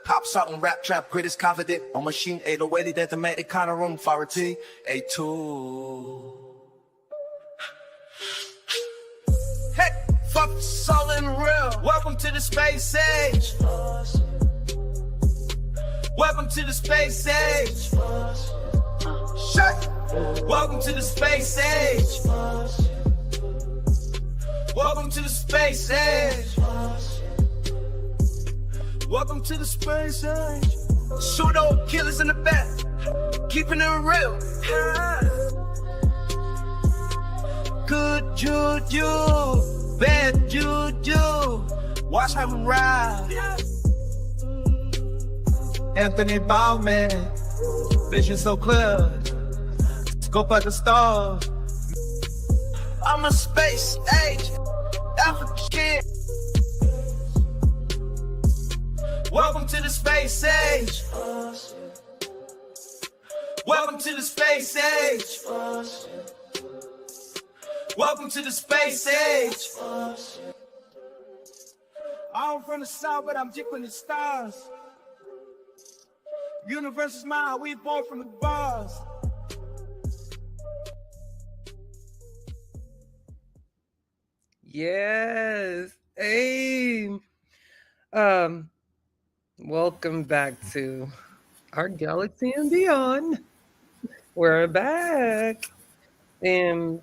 Pop salt and rap trap, greatest confident. On machine 808, that the make the kind of room for a T. A2. Hey, fuck soul and real. Welcome to the space age. Welcome to the space age. Shut. Welcome to the space age. Welcome to the space age. Welcome to the space age. Pseudo killers in the back, keeping it real. Good juju, bad juju. Watch how we ride. Anthony Bauman, vision so clear. Scope at the stars. I'm a space age African. Welcome to the space age. Welcome to the space age. Welcome to the space age. I'm from the south, but I'm deep in the stars. Universe is mine, we born from the bars. Yes. Hey. Welcome back to our Galaxy and Beyond. We're back. And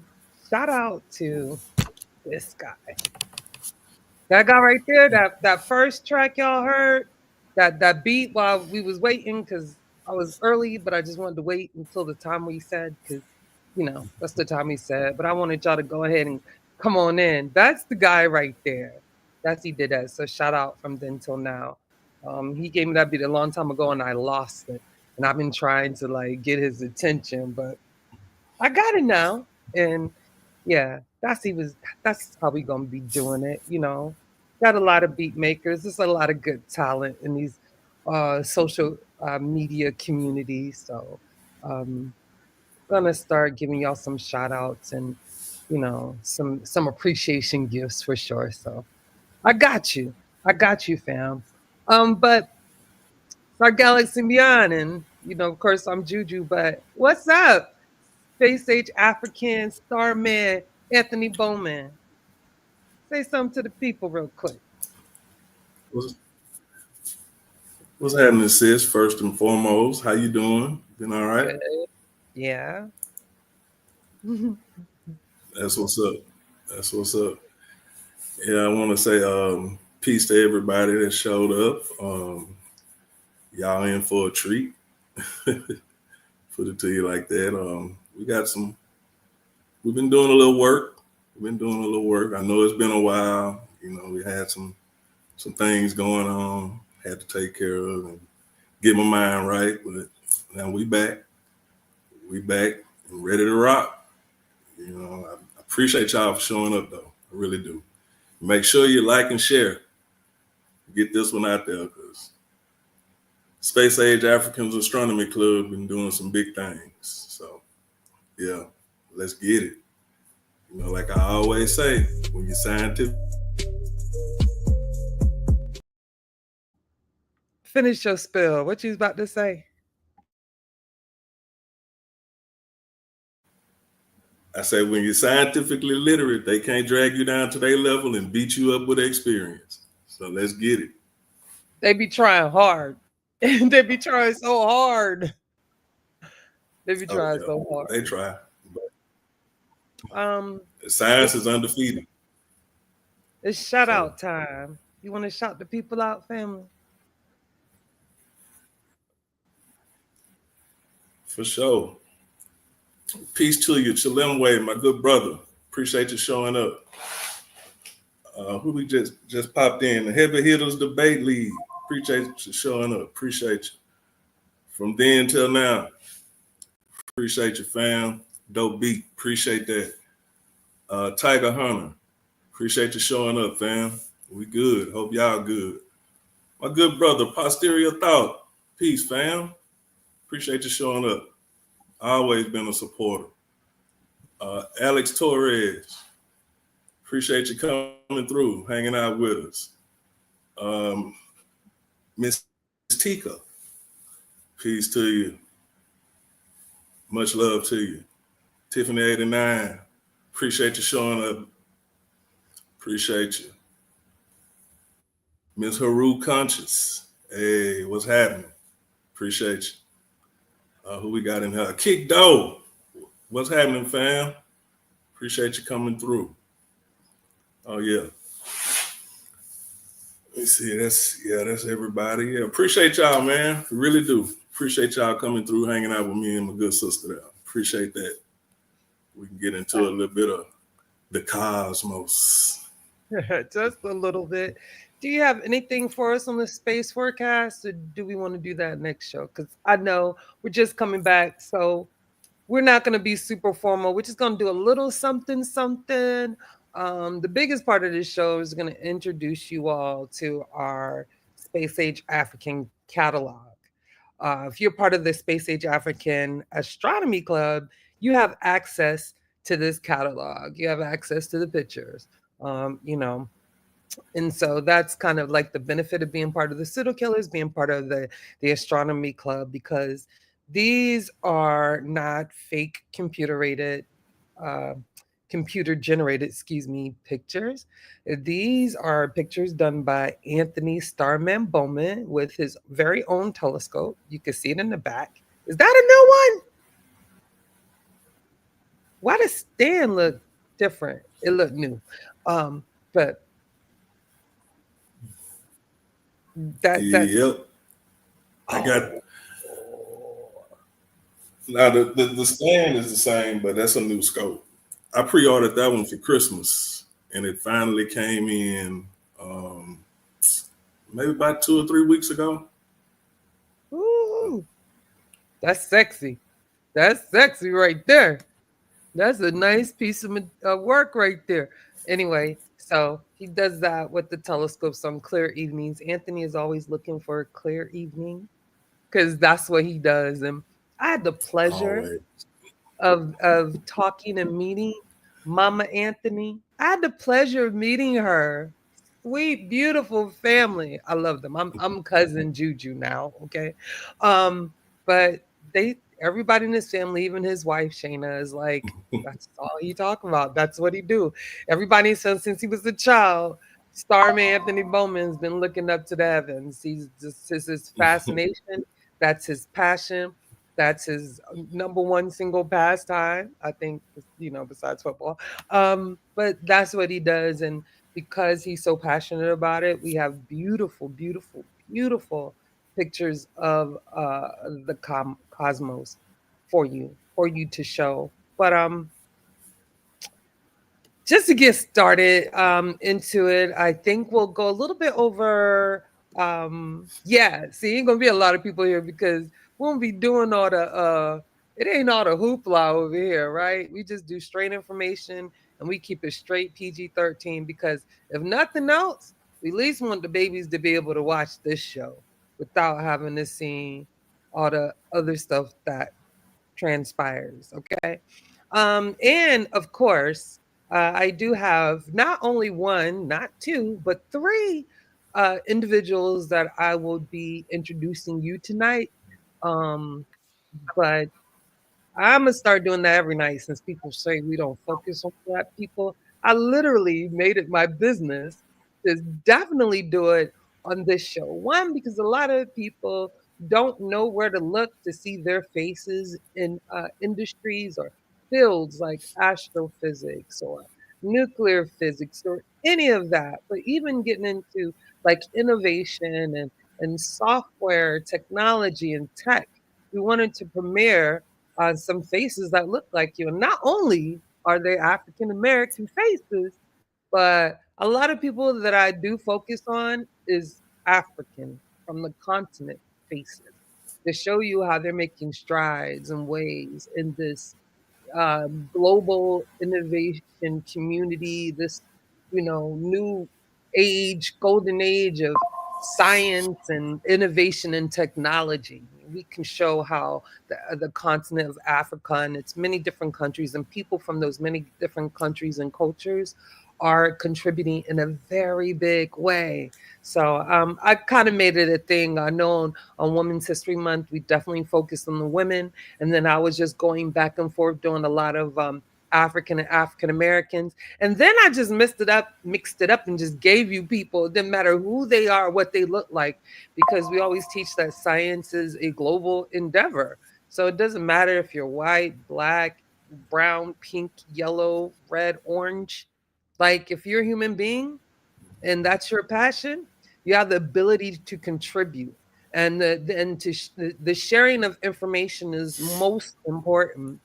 shout out to this guy. That guy right there, that first track y'all heard, that beat while we was waiting, because I was early, but I just wanted to wait until the time we said, because that's the time he said. But I wanted y'all to go ahead and come on in. That's the guy right there. He did that. So shout out from then till now. He gave me that beat a long time ago and I lost it. And I've been trying to get his attention, but I got it now. And yeah, that's how we gonna be doing it, Got a lot of beat makers. There's a lot of good talent in these social media communities. So gonna start giving y'all some shout outs and some appreciation gifts for sure. So I got you, fam. But our Galaxy Beyond, and of course I'm Juju, but what's up? Space Age African Starman Anthony Bowman. Say something to the people real quick. What's happening, sis? First and foremost, how you doing? Been all right? Good. Yeah. That's what's up. Yeah, I want to say peace to everybody that showed up. Y'all in for a treat. Put it to you like that. We've been doing a little work. I know it's been a while. We had some things going on, had to take care of and get my mind right. But now we back and ready to rock. I appreciate y'all for showing up though. I really do. Make sure you like and share. Get this one out there because Space Age Africans Astronomy Club been doing some big things. So yeah, let's get it. Like I always say, when you're scientific. Finish your spill. What you was about to say? I say when you're scientifically literate, they can't drag you down to their level and beat you up with experience. So let's get it. They be trying hard. They be trying so hard. They try. But, science is undefeated. It's shout out time. You want to shout the people out, family? For sure. Peace to you, Chilemwe, my good brother. Appreciate you showing up. Who we just popped in? The Heavy Hitters Debate League. Appreciate you showing up. Appreciate you. From then till now. Appreciate you, fam. Dope beat. Appreciate that. Tiger Hunter. Appreciate you showing up, fam. We good. Hope y'all good. My good brother, Posterior Thought. Peace, fam. Appreciate you showing up. Always been a supporter. Alex Torres. Appreciate you coming through, hanging out with us. Miss Tika. Peace to you. Much love to you. Tiffany 89. Appreciate you showing up. Appreciate you. Miss Haru Conscious. Hey, what's happening? Appreciate you. Who we got in here? Kick Doe. What's happening, fam? Appreciate you coming through. Oh, yeah. Let me see. That's everybody. Yeah, appreciate y'all, man. We really do. Appreciate y'all coming through, hanging out with me and my good sister there. Appreciate that. We can get into a little bit of the cosmos. Just a little bit. Do you have anything for us on the space forecast, or do we want to do that next show? Because I know we're just coming back, so we're not going to be super formal. We're just going to do a little something. The biggest part of this show is going to introduce you all to our Space Age African catalog. If you're part of the Space Age African Astronomy Club, you have access to this catalog. You have access to the pictures, and so that's kind of like the benefit of being part of the Pseudo Killers, being part of the Astronomy Club, because these are not fake computer generated, pictures. These are pictures done by Anthony Starman Bowman with his very own telescope. You can see it in the back. Is that a new one? Why does Stan look different? It looked new. But Yep. I got now the stand is the same, but that's a new scope. I pre-ordered that one for Christmas, and it finally came in maybe about 2 or 3 weeks ago. Ooh, that's sexy. That's sexy right there. That's a nice piece of work right there. Anyway, so he does that with the telescopes on clear evenings. Anthony is always looking for a clear evening because that's what he does. And I had the pleasure of talking and meeting Mama Anthony. I had the pleasure of meeting her. Sweet, beautiful family. I love them. I'm cousin Juju now, okay? But everybody in his family, even his wife Shayna, is like, that's all he talk about. That's what he do. Everybody says since he was a child, Starman Anthony Bowman's been looking up to the heavens. He's just his fascination. That's his passion. That's his number one single pastime, I think, besides football. But that's what he does. And because he's so passionate about it, we have beautiful, beautiful, beautiful pictures of the cosmos for you to show. But just to get started into it, I think we'll go a little bit over. Ain't gonna be a lot of people here because we won't be doing all the it ain't all the hoopla over here, right? We just do straight information and we keep it straight PG-13 because if nothing else, we at least want the babies to be able to watch this show without having to see all the other stuff that transpires, okay? And of course, I do have not only one, not two, but three individuals that I will be introducing you tonight. But I'm gonna start doing that every night since people say we don't focus on Black people. I literally made it my business to definitely do it on this show. One, because a lot of people don't know where to look to see their faces in industries or fields like astrophysics or nuclear physics or any of that. But even getting into like innovation and software technology and tech, we wanted to premiere some faces that look like you. And not only are they African American faces, but a lot of people that I do focus on is African from the continent faces to show you how they're making strides and ways in this global innovation community, this, new age, golden age of science and innovation and technology. We can show how the continent of Africa and its many different countries and people from those many different countries and cultures are contributing in a very big way. So I kind of made it a thing. I know on Women's History Month, we definitely focused on the women. And then I was just going back and forth doing a lot of African and African Americans. And then I just mixed it up and just gave you people. It didn't matter who they are, what they look like, because we always teach that science is a global endeavor. So it doesn't matter if you're white, black, brown, pink, yellow, red, orange. Like if you're a human being and that's your passion, you have the ability to contribute. And the sharing of information is most important.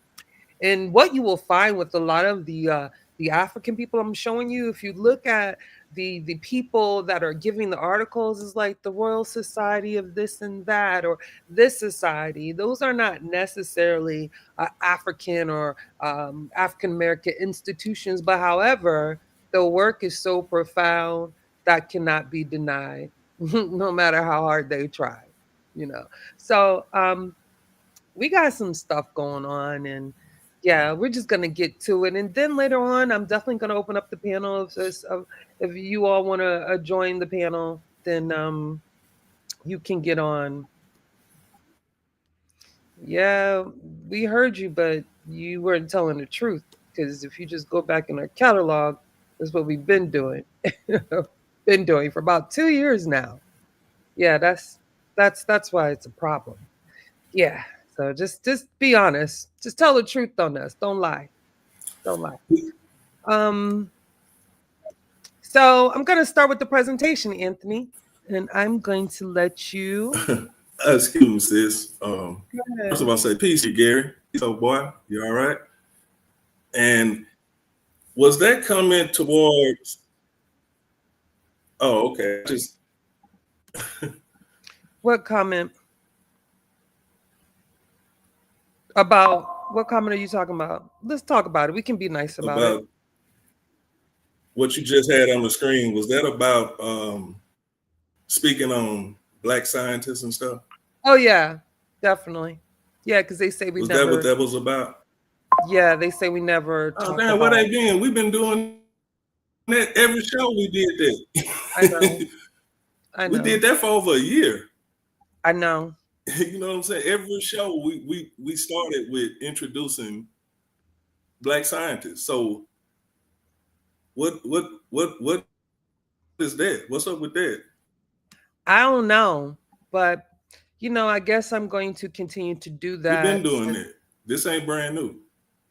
And what you will find with a lot of the African people I'm showing you, if you look at the people that are giving the articles, is like the Royal Society of this and that, or this society. Those are not necessarily African or African American institutions, but however, the work is so profound that cannot be denied, no matter how hard they try. You know, so we got some stuff going on, and yeah, we're just gonna get to it, and then later on I'm definitely gonna open up the panel. If you all want to join the panel, then you can get on. Yeah, we heard you, but you weren't telling the truth, because if you just go back in our catalog, that's what we've been doing. Been doing for about 2 years now. Yeah, that's why it's a problem. Yeah. So just be honest. Just tell the truth on us. Don't lie. Don't lie. Um, so I'm gonna start with the presentation, Anthony, and I'm going to let you. Excuse me, sis. Go First of ahead. all, say peace to Gary. So, boy, you all right? And was that comment towards? Oh, okay. Just What comment about? What comment are you talking about? Let's talk about it. We can be nice about it. about what you just had on the screen. Was that about speaking on Black scientists and stuff? Oh yeah, definitely. Yeah, because they say we Was that what never. that was about? Yeah, they say we never Oh, talk damn, what about. they been? We've been doing that every show. We did I know. that. I We did know. that for over a year. I know. You know what I'm saying? Every show we started with introducing Black scientists. So what is that? What's up with that? I don't know, but I guess I'm going to continue to do We've been that. doing that. This ain't brand new.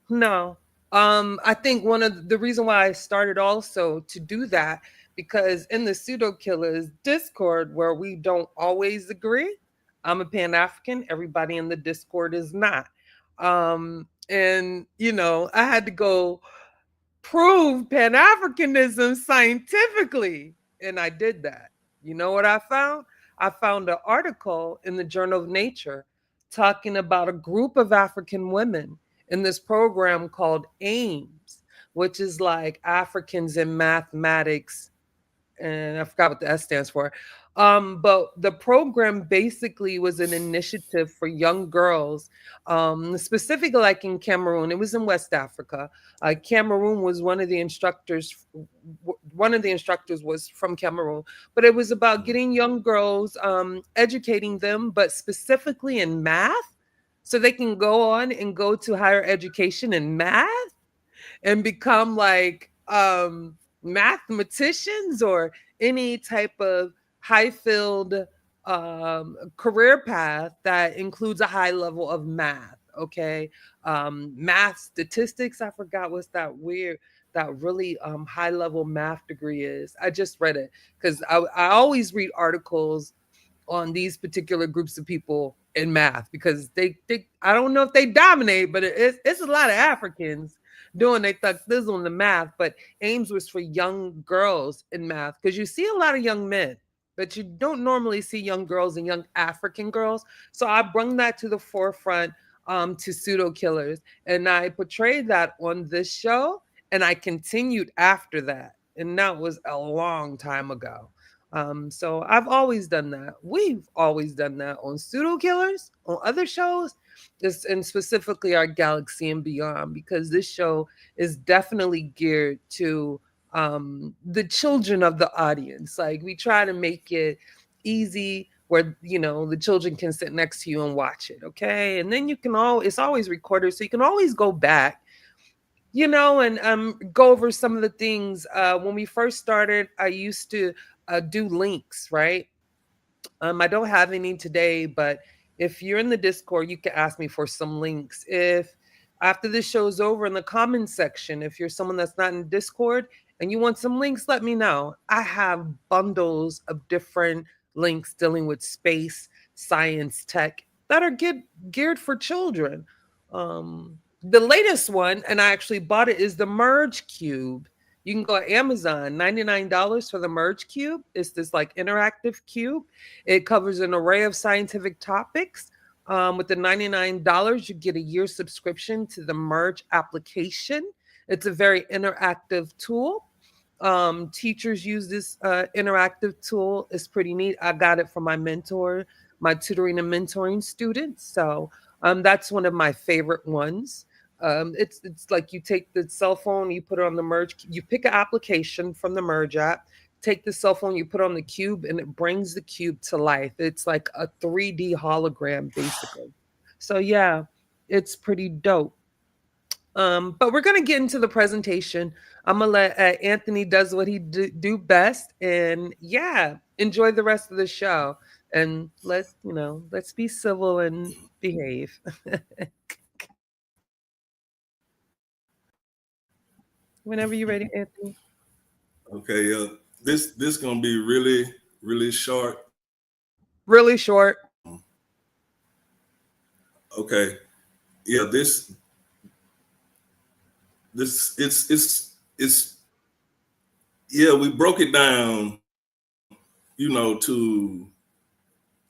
No. I think one of the reason why I started also to do that, because in the Pseudo Killers Discord, where we don't always agree, I'm a Pan-African, everybody in the Discord is not. And I had to go prove Pan-Africanism scientifically, and I did that. You know what I found? I found an article in the Journal of Nature talking about a group of African women in this program called AIMS, which is like Africans in Mathematics, and I forgot what the S stands for. But the program basically was an initiative for young girls, specifically like in Cameroon. It was in West Africa. Cameroon was one of the instructors. One of the instructors was from Cameroon, but it was about getting young girls, educating them, but specifically in math, so they can go on and go to higher education in math and become like mathematicians or any type of high filled career path that includes a high level of math. Okay. Math statistics. I forgot what's that really high level math degree is. I just read it because I always read articles on these particular groups of people in math, because they I don't know if they dominate, but it's a lot of Africans doing they thought this on the math. But AIMS was for young girls in math, because you see a lot of young men, but you don't normally see young girls and young African girls. So I bring that to the forefront to Pseudo Killers, and I portrayed that on this show, and I continued after that, and that was a long time ago. So I've always done that. We've always done that on Pseudo Killers, on other shows, and specifically our Galaxy and Beyond, because this show is definitely geared to the children of the audience. Like we try to make it easy where the children can sit next to you and watch it, okay? And then you can it's always recorded, so you can always go back, and go over some of the things. When we first started, I used to do links, right? I don't have any today, but if you're in the Discord, you can ask me for some links. If after this show's over, in the comments section, if you're someone that's not in Discord and you want some links, let me know. I have bundles of different links dealing with space, science, tech that are geared for children. The latest one, and I actually bought it, is the Merge Cube. You can go to Amazon, $99 for the Merge Cube. It's this like interactive cube. It covers an array of scientific topics. With the $99, you get a year subscription to the Merge application. It's a very interactive tool. Teachers use this interactive tool. It's pretty neat. I got it from my mentor, my tutoring and mentoring students. So that's one of my favorite ones. It's like you take the cell phone, you put it on the Merge, you pick an application from the Merge app, take the cell phone, you put it on the cube, and it brings the cube to life. It's like a 3D hologram, basically. So yeah, it's pretty dope. But we're gonna get into the presentation. I'm gonna let Anthony does what he do best, and yeah, enjoy the rest of the show. And let's be civil and behave. Whenever you're ready, Anthony. Okay, this gonna be really, really short. Really short. Okay, yeah, it's yeah, we broke it down, to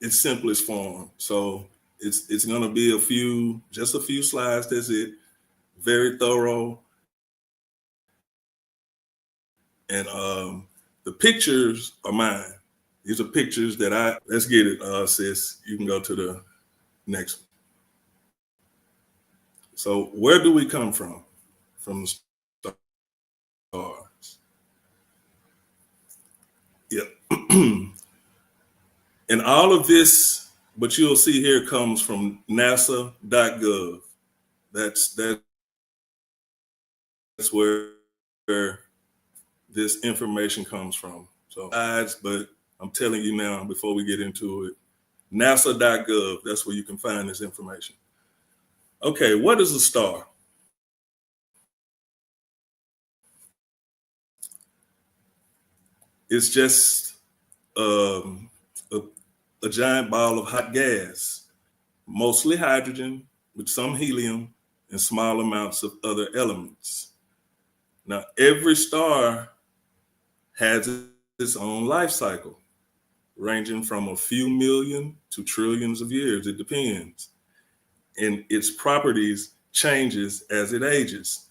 its simplest form. So it's gonna be just a few slides. That's it. Very thorough. And the pictures are mine. These are pictures that let's get it, sis. You can go to the next one. So where do we come from? From the stars. Yep. And all of this, what you'll see here, comes from NASA.gov. That's where this information comes from. So, but I'm telling you now, before we get into it, NASA.gov, that's where you can find this information. Okay, what is a star? It's just a giant ball of hot gas, mostly hydrogen with some helium and small amounts of other elements. Now, every star has its own life cycle, ranging from a few million to trillions of years. It depends. And its properties changes as it ages.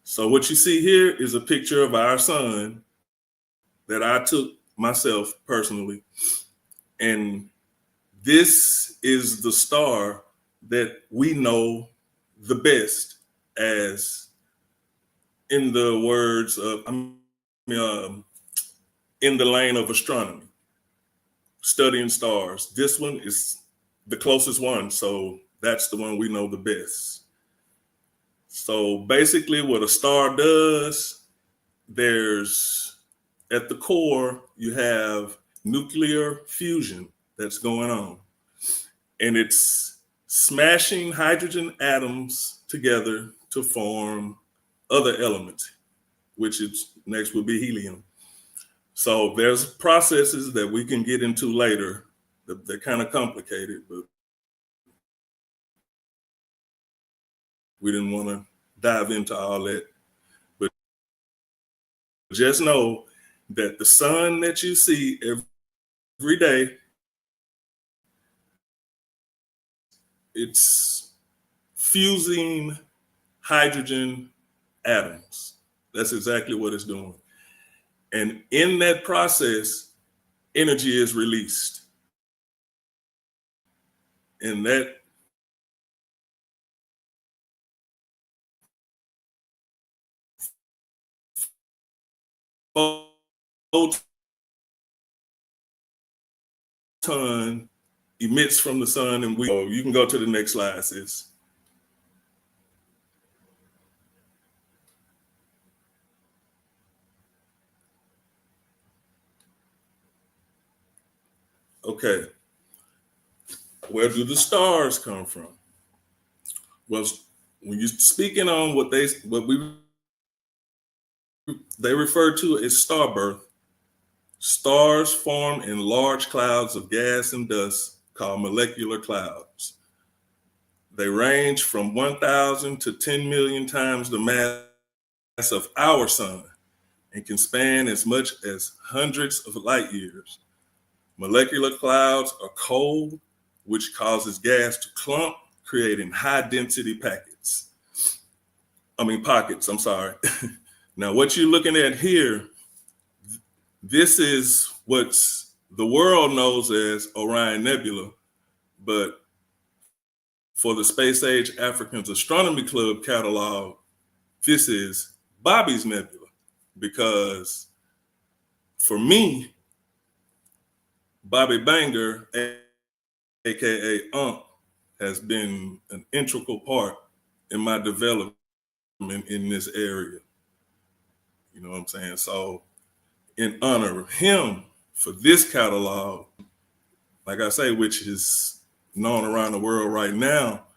So what you see here is a picture of our sun that I took myself personally. And this is the star that we know the best, as in the words of, in the lane of astronomy, studying stars. This one is the closest one. So that's the one we know the best. So basically what a star does, at the core, you have nuclear fusion that's going on. And it's smashing hydrogen atoms together to form other elements, which next would be helium. So there's processes that we can get into later. They're kind of complicated, but we didn't want to dive into all that. But just know that the sun that you see every day, it's fusing hydrogen atoms. That's exactly what it's doing. And in that process, energy is released. And that photon emits from the sun, and you can go to the next slide, sis. Okay. Where do the stars come from? Well, when you're speaking on what they refer to as star birth, stars form in large clouds of gas and dust called molecular clouds. They range from 1,000 to 10 million times the mass of our sun and can span as much as hundreds of light years. Molecular clouds are cold, which causes gas to clump, creating high density pockets. Now, what you're looking at here, this is what the world knows as Orion Nebula, but for the Space Age Africans Astronomy Club catalog, this is Bobby's Nebula, because for me, Bobby Banger, aka Unc, has been an integral part in my development in this area. You know what I'm saying? So in honor of him, for this catalog, like I say, which is known around the world right now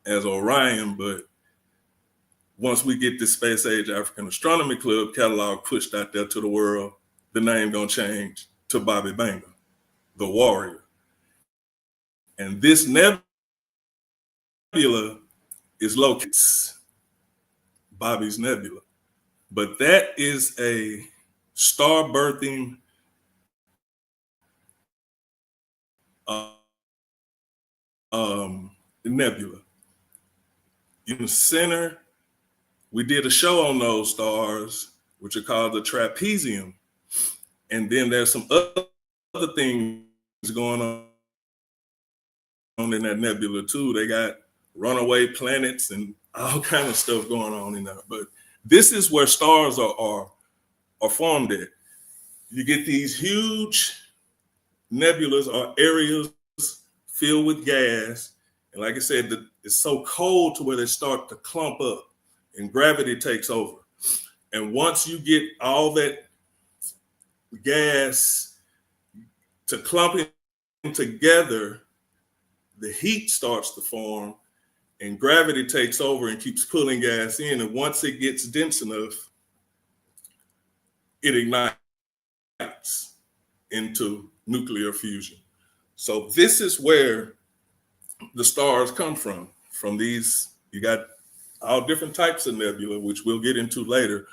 as Orion, but once we get this Space Age African Astronomy Club catalog pushed out there to the world, the name gonna change to Bobby Banger, the warrior. And this nebula is located Bobby's Nebula, but that is a star birthing nebula. In the center, we did a show on those stars, which are called the trapezium. And then there's some other things going on in that nebula too. They got runaway planets and all kind of stuff going on in there. But this is where stars are formed at. You get these huge nebulas or areas filled with gas. And like I said, it's so cold to where they start to clump up and gravity takes over. And once you get all that gas to clumping together, the heat starts to form and gravity takes over and keeps pulling gas in. And once it gets dense enough, it ignites into nuclear fusion. So this is where the stars come from. From these, you got all different types of nebula, which we'll get into later.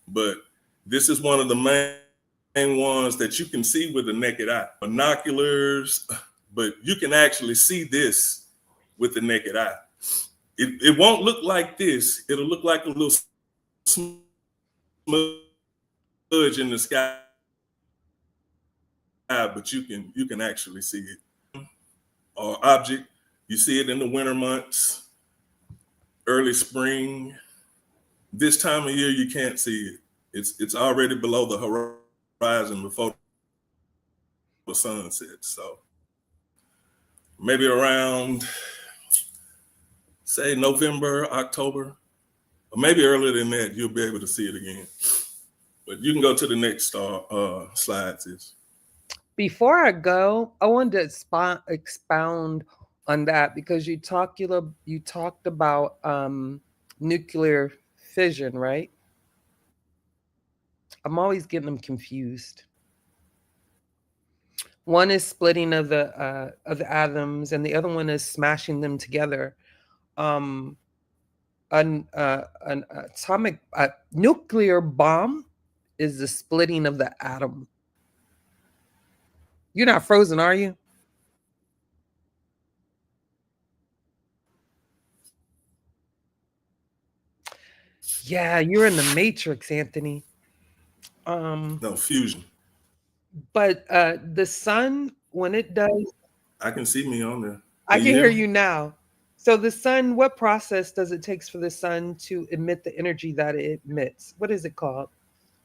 But this is one of the main ones that you can see with the naked eye. Binoculars, but you can actually see this with the naked eye. It won't look like this. It'll look like a little smudge in the sky, but you can actually see it. Or object, you see it in the winter months, early spring. This time of year, you can't see it. It's already below the horizon before the sun sets. So maybe around, say, November, October, or maybe earlier than that, you'll be able to see it again. But you can go to the next slide, sis. Before I go, I wanted to expound on that because you talked about nuclear fission, right? I'm always getting them confused. One is splitting of the atoms, and the other one is smashing them together. An atomic nuclear bomb is the splitting of the atom. You're not frozen, are you? Yeah, you're in the Matrix, Anthony. No, fusion. But the sun, when it does, I can see me on there. I can hear you now. So the sun, what process does it take for the sun to emit the energy that it emits? What is it called?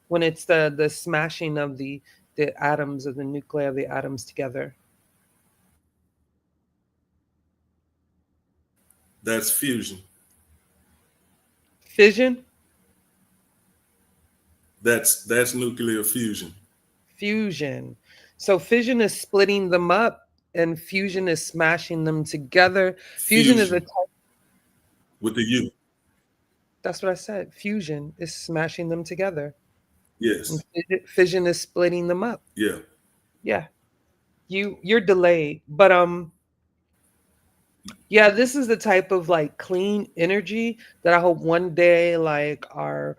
when it's the smashing of the atoms of the nuclei of the atoms together. That's fusion. Fission? That's nuclear fusion. Fusion. So fission is splitting them up and fusion is smashing them together. Fusion is a Fusion type, with the U. that's what I said. Fusion is smashing them together. And Yes. fission is splitting them up. Yeah. Yeah. You're delayed. But yeah, this is the type of like clean energy that I hope one day like our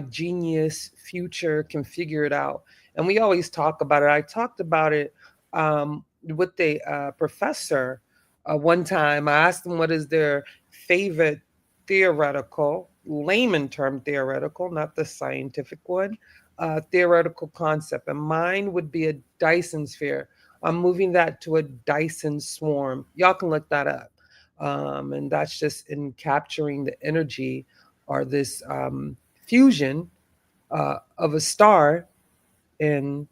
genius future can figure it out. And we always talk about it. I talked about it with a professor one time. I asked them what is their favorite theoretical, layman term theoretical, not the scientific one, theoretical concept. And mine would be a Dyson sphere. I'm moving that to a Dyson swarm. Y'all can look that up. And that's just in capturing the energy or this fusion of a star and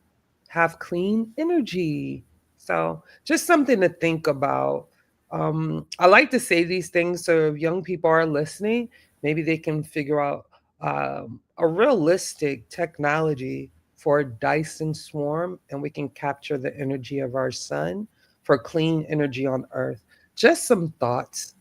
have clean energy. So just something to think about. I like to say these things so if young people are listening, maybe they can figure out a realistic technology for a Dyson swarm and we can capture the energy of our sun for clean energy on Earth. Just some thoughts.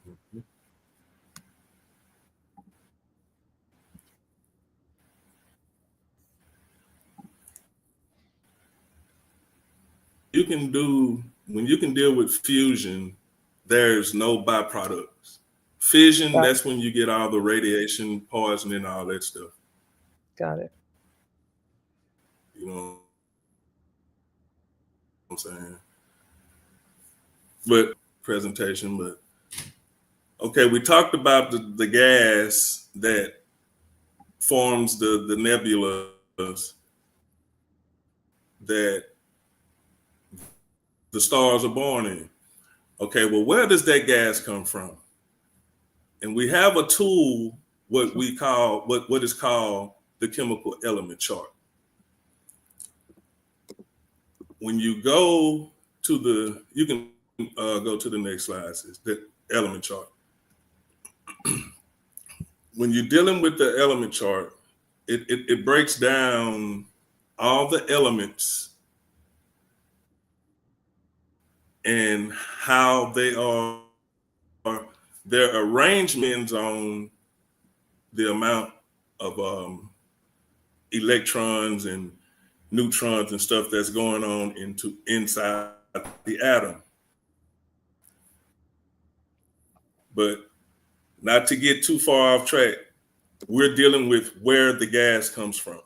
You can do when you can deal with fusion, there's no byproducts. Fission, Got, that's when you get all the radiation, poisoning, all that stuff. got it. You know what I'm saying? But presentation, but okay, we talked about the gas that forms the nebulas that the stars are born in. Okay, well, where does that gas come from? And we have a tool, what is called the chemical element chart. When you go to you can go to the next slide, sis, the element chart. When you're dealing with the element chart, it breaks down all the elements and how they are their arrangements on the amount of electrons and neutrons and stuff that's going on inside the atom. But not to get too far off track, we're dealing with where the gas comes from.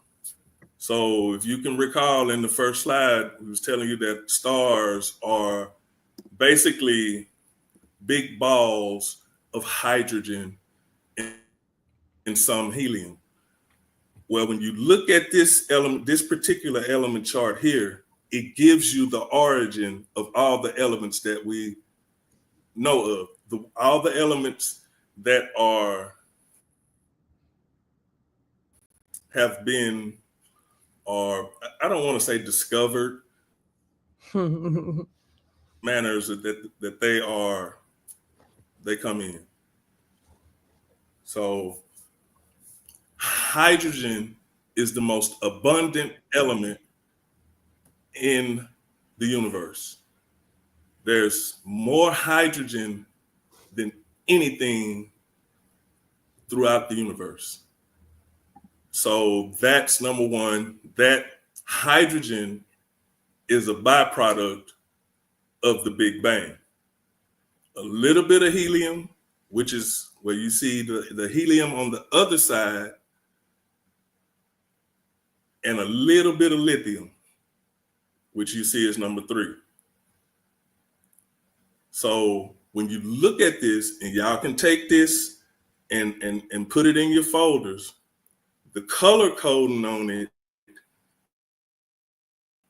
So if you can recall in the first slide, we was telling you that stars are basically big balls of hydrogen and some helium. Well, when you look at this element, this particular element chart here, it gives you the origin of all the elements that we know of. All the elements that have been, or I don't want to say discovered, manners that they come in. So hydrogen is the most abundant element in the universe. There's more hydrogen than anything throughout the universe. So that's number one. That hydrogen is a byproduct of the Big Bang. A little bit of helium, which is where you see the helium on the other side, and a little bit of lithium, which you see is number 3. So when you look at this, and y'all can take this and put it in your folders, the color coding on it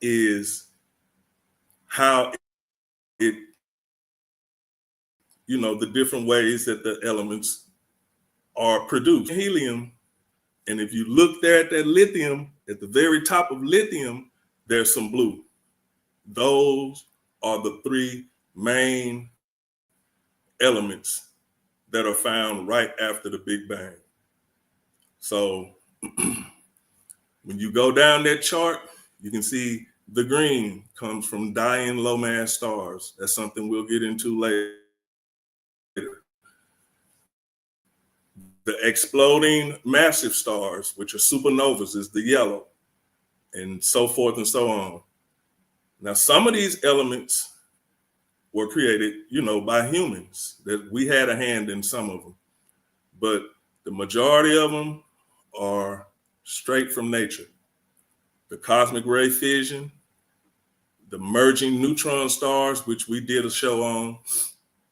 is how it, the different ways that the elements are produced. Helium, and if you look there at that lithium, at the very top of lithium, there's some blue. Those are the three main elements that are found right after the Big Bang. So when you go down that chart, you can see the green comes from dying low mass stars. That's something we'll get into later. The exploding massive stars, which are supernovas, is the yellow, and so forth and so on. Now, some of these elements were created, by humans, that we had a hand in some of them, but the majority of them are straight from nature. The cosmic ray fission, the merging neutron stars, which we did a show on,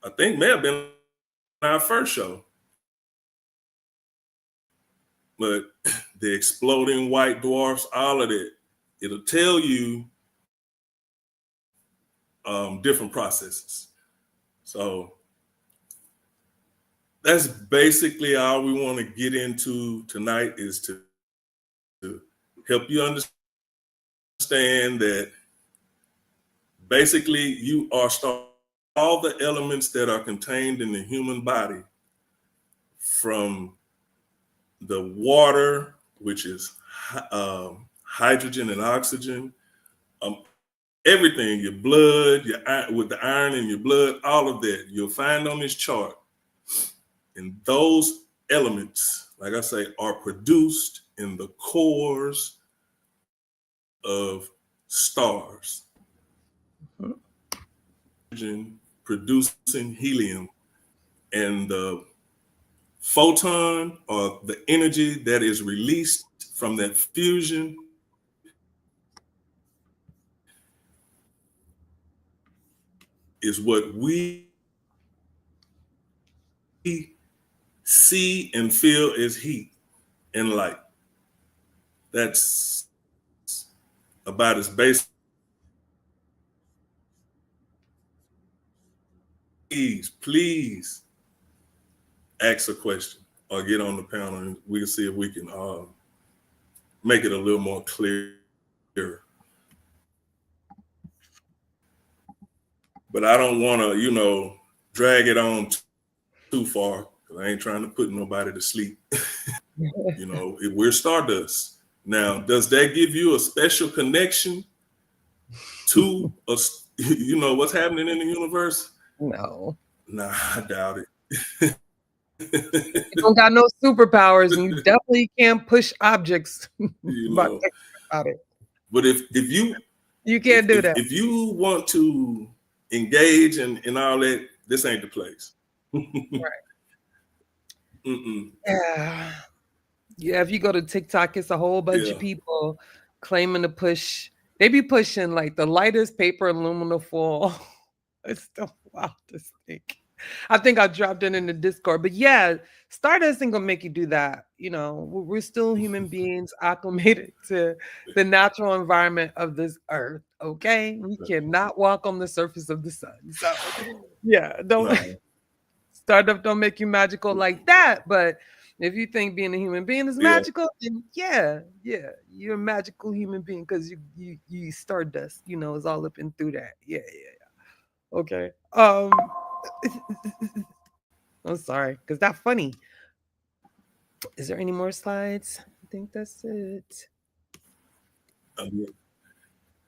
I think may have been our first show. But the exploding white dwarfs, all of it, it'll tell you different processes. So that's basically all we want to get into tonight, is to help you understand that basically you are all the elements that are contained in the human body, from the water, which is hydrogen and oxygen, everything, your blood, with the iron in your blood, all of that you'll find on this chart. And those elements, like I say, are produced in the cores of stars. Producing helium, and the photon, or the energy that is released from that fusion, is what we see and feel as heat and light. That's about as basic. Please ask a question or get on the panel, and we can see if we can make it a little more clear. But I don't want to, drag it on too far, because I ain't trying to put nobody to sleep. We're stardust. Now, does that give you a special connection to what's happening in the universe? No. Nah, I doubt it. You don't got no superpowers, and you definitely can't push objects. About it. But if you can't do that. If you want to engage in all that, this ain't the place. Right. Mm-mm. Yeah. If you go to TikTok, it's a whole bunch of people claiming to push. They be pushing like the lightest paper aluminum foil. It's the wildest thing. I think I dropped it in the Discord, but yeah, Stardust ain't gonna make you do that. We're still human beings acclimated to the natural environment of this earth. Okay, we cannot walk on the surface of the sun. So yeah, Stardust don't make you magical like that. But if you think being a human being is magical, then yeah, you're a magical human being, because you Stardust. It's all up and through that. Yeah. Okay. I'm sorry, because that's funny. Is there any more slides? I think that's it.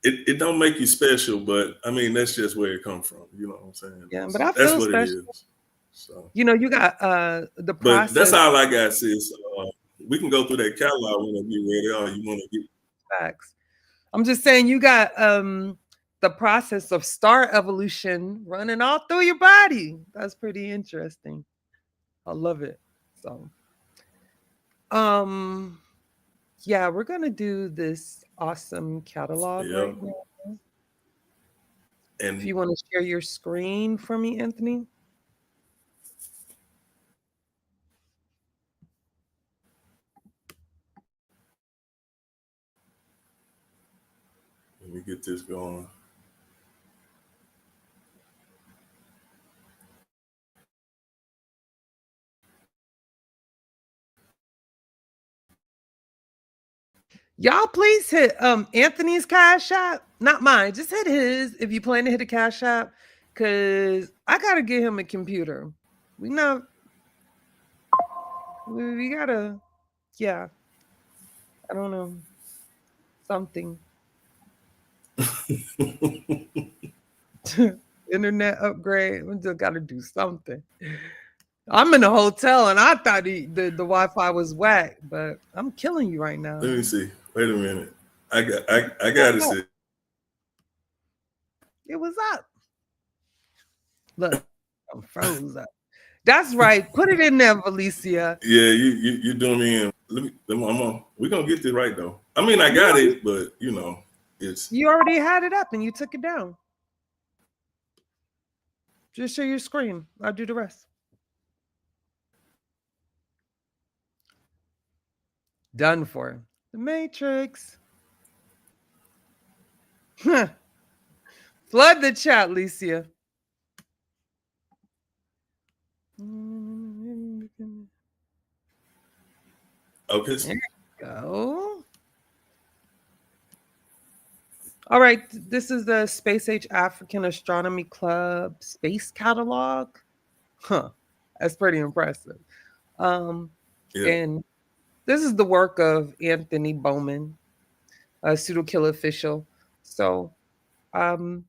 It don't make you special, but I mean, that's just where it comes from. You know what I'm saying? Yeah, but I feel that's what special. it is. So you got the process. But that's all I got, sis. We can go through that catalog when we get ready. Or you want to get facts. I'm just saying, you got the process of star evolution running all through your body. That's pretty interesting. I love it. So yeah, we're gonna do this awesome catalog right now. And if you want to share your screen for me, Anthony. Let me get this going. Y'all please hit Anthony's Cash App. Not mine. Just hit his if you plan to hit a Cash App. Cause I gotta get him a computer. We not we gotta, yeah. I don't know. Something. Internet upgrade. We just gotta do something. I'm in a hotel and I thought the Wi-Fi was whack, but I'm killing you right now. Let me see. Wait a minute. I got to see. It was up. Look, I'm froze up. That's right. Put it in there, Valicia. Yeah, you doing me in. Let me. We're gonna get this right though. I mean, I got it, but you know, it's. You already had it up and you took it down. Just show your screen. I'll do the rest. Done for. The Matrix. Flood the chat, Licia. Okay. There you go. All right. This is the Space Age African Astronomy Club Space Catalog. Huh. That's pretty impressive. Yeah. And this is the work of Anthony Bowman, a pseudo killer official. So I'm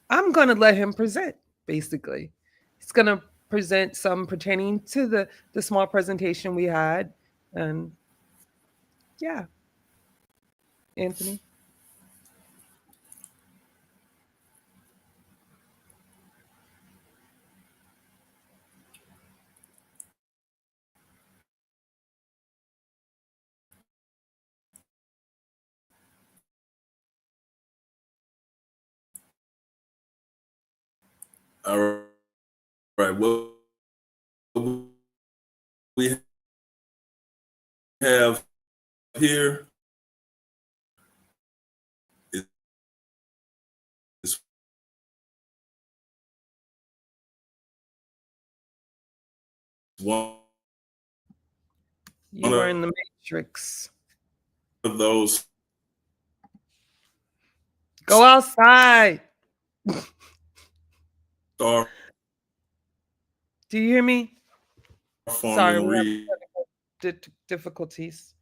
going to let him present, basically. He's going to present some pertaining to the small presentation we had. And yeah, Anthony. All right. Well, we have here is one. You are in the Matrix. Of those. Go outside. Star. Do you hear me? Sorry, we have technical difficulties.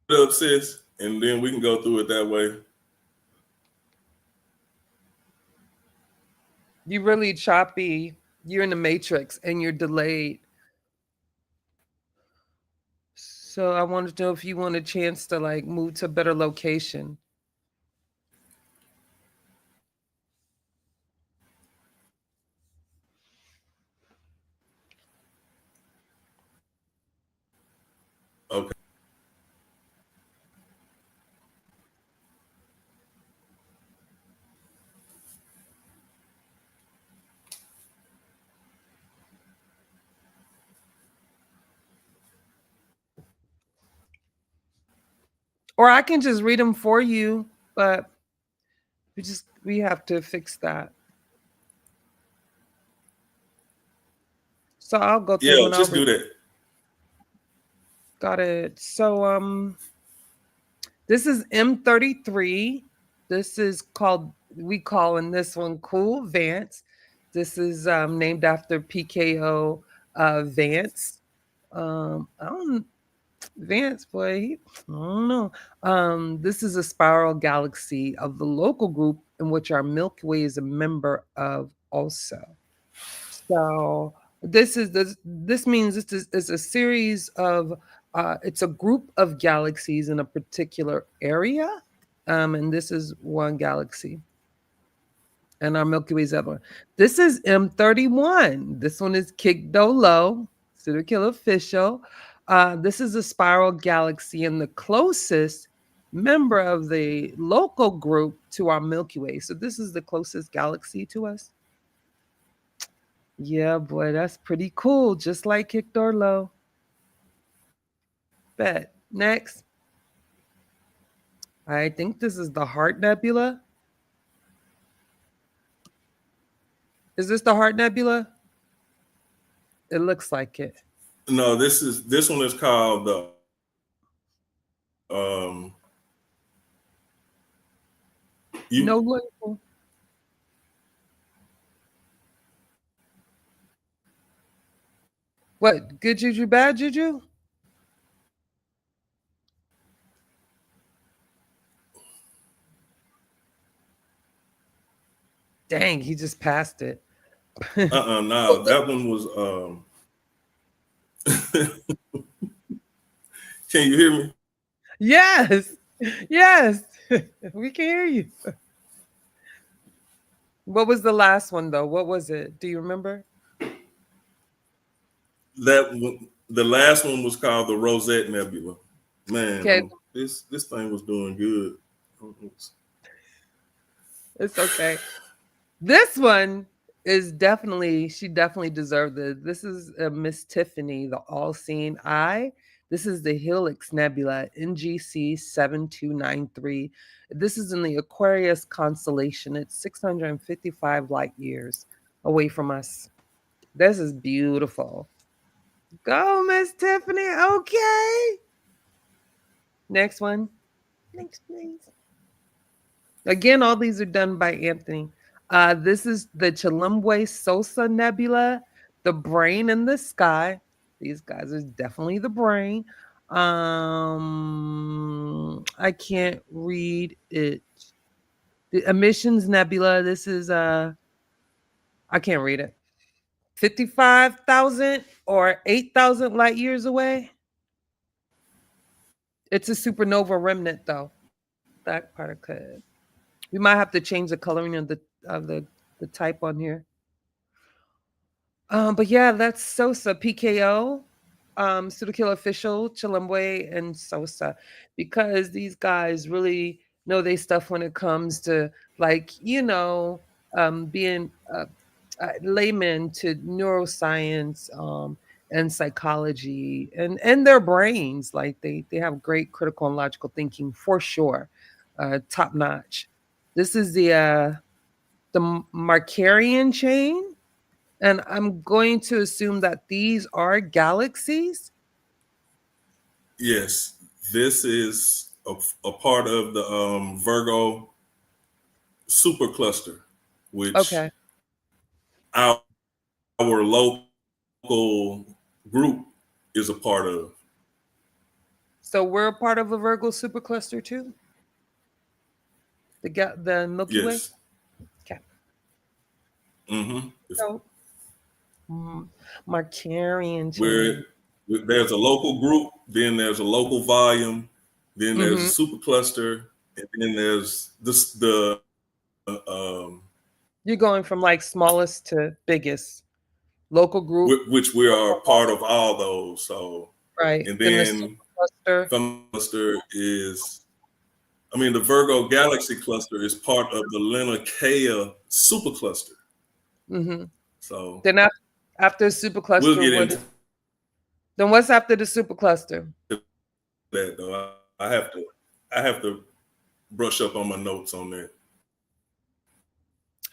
Up, sis, and then we can go through it that way. You're really choppy. You're in the Matrix and you're delayed. So I wanted to know if you want a chance to like move to a better location. Okay. Or I can just read them for you, but we have to fix that. So I'll go through. Yeah, just do that. Got it. So this is M33. This is called, we call in this one Cool Vance. This is named after PKO Vance. Vance, boy, I don't know. This is a spiral galaxy of the local group in which our Milky Way is a member of also. So this means this is a series of it's a group of galaxies in a particular area, and this is one galaxy. And our Milky Way is the other one. This is M31. This one is Kick Dolo, Pseudo Killer Official. This is a spiral galaxy and the closest member of the local group to our Milky Way. So this is the closest galaxy to us. Yeah, boy, that's pretty cool. Just like Kick Dorlo. Bet. Next. I think this is the Heart Nebula. Is this the Heart Nebula? It looks like it. No, this one is called the No label. What? Good juju, bad juju? Dang, he just passed it. No, that one was can you hear me? Yes. Yes. We can hear you. What was the last one though? What was it? Do you remember? The last one was called the Rosette Nebula. Man, Okay. this thing was doing good. It's okay. This one is definitely, she definitely deserved it. This is Miss Tiffany, the all-seeing eye. This is the Helix Nebula, NGC 7293. This is in the Aquarius constellation. It's 655 light years away from us. This is beautiful. Go, Miss Tiffany. Okay. Next one. Next, please. Again, all these are done by Anthony. This is the Chilembwe Sosa Nebula, the brain in the sky. These guys are definitely the brain. I can't read it. The Emissions Nebula. This is I can't read it. 55,000 or 8,000 light years away. It's a supernova remnant, though. That part I could. We might have to change the coloring of the type on here. But yeah, that's Sosa, PKO, Pseudokiller Official, Chilembwe, and Sosa, because these guys really know their stuff when it comes to, like, being laymen to neuroscience and psychology and their brains. Like they have great critical and logical thinking for sure, top notch. This is the Markarian chain, and I'm going to assume that these are galaxies. Yes, this is a part of the Virgo supercluster, which our local group is a part of. So we're a part of a Virgo supercluster too. The Milky Way. Okay. So Markarian chain. There's a local group, then there's a local volume, then there's a supercluster, and then there's you're going from like smallest to biggest. Local group, which we are part of all those. So right, and then the supercluster is, the Virgo Galaxy Cluster is part of the Linaea supercluster. So then after supercluster, we'll get into then what's after the supercluster? That though, I have to brush up on my notes on that.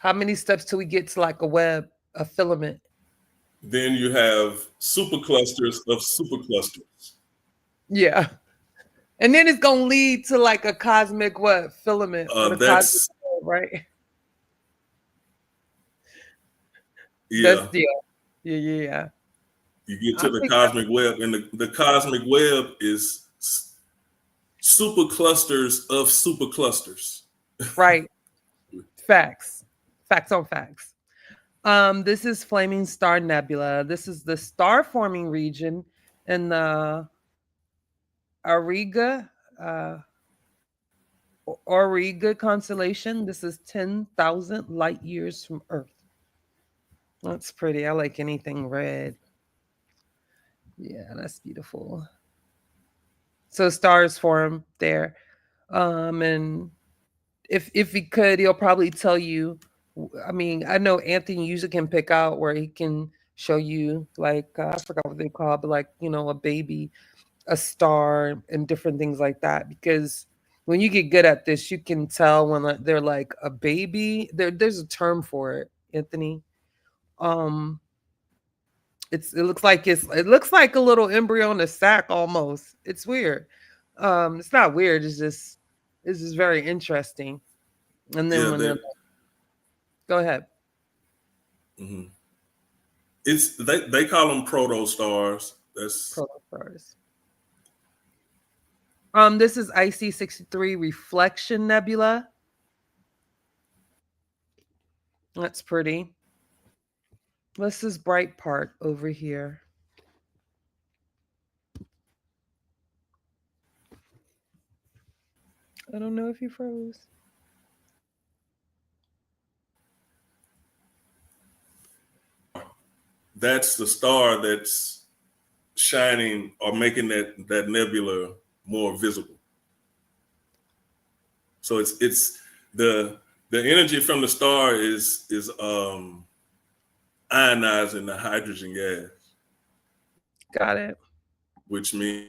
How many steps till we get to like a web, a filament? Then you have superclusters of superclusters. Yeah. And then it's gonna lead to like a cosmic filament? That's cosmic, right. Yeah. That's yeah. You get to the cosmic web, and the cosmic web is superclusters of superclusters. Right. Facts on facts. This is Flaming Star Nebula. This is the star forming region in the Auriga constellation. This is 10,000 light years from Earth. That's pretty. I like anything red. Yeah, that's beautiful. So stars form there. And if he could, he'll probably tell you. I know Anthony usually can pick out where he can show you, like, I forgot what they call it, but like, a baby, a star, and different things like that. Because when you get good at this, you can tell when they're like a baby. There's a term for it, Anthony. It looks like a little embryo in a sac almost. It's weird. It's not weird. It's just very interesting. And then Yeah, when go ahead. mm-hmm. It's they call them protostars. That's Protostars. This is IC63 Reflection Nebula. That's pretty. What's this bright part over here? I don't know if you froze. that's the star that's shining or making that nebula more visible. So it's the energy from the star is ionizing the hydrogen gas, Got it. which means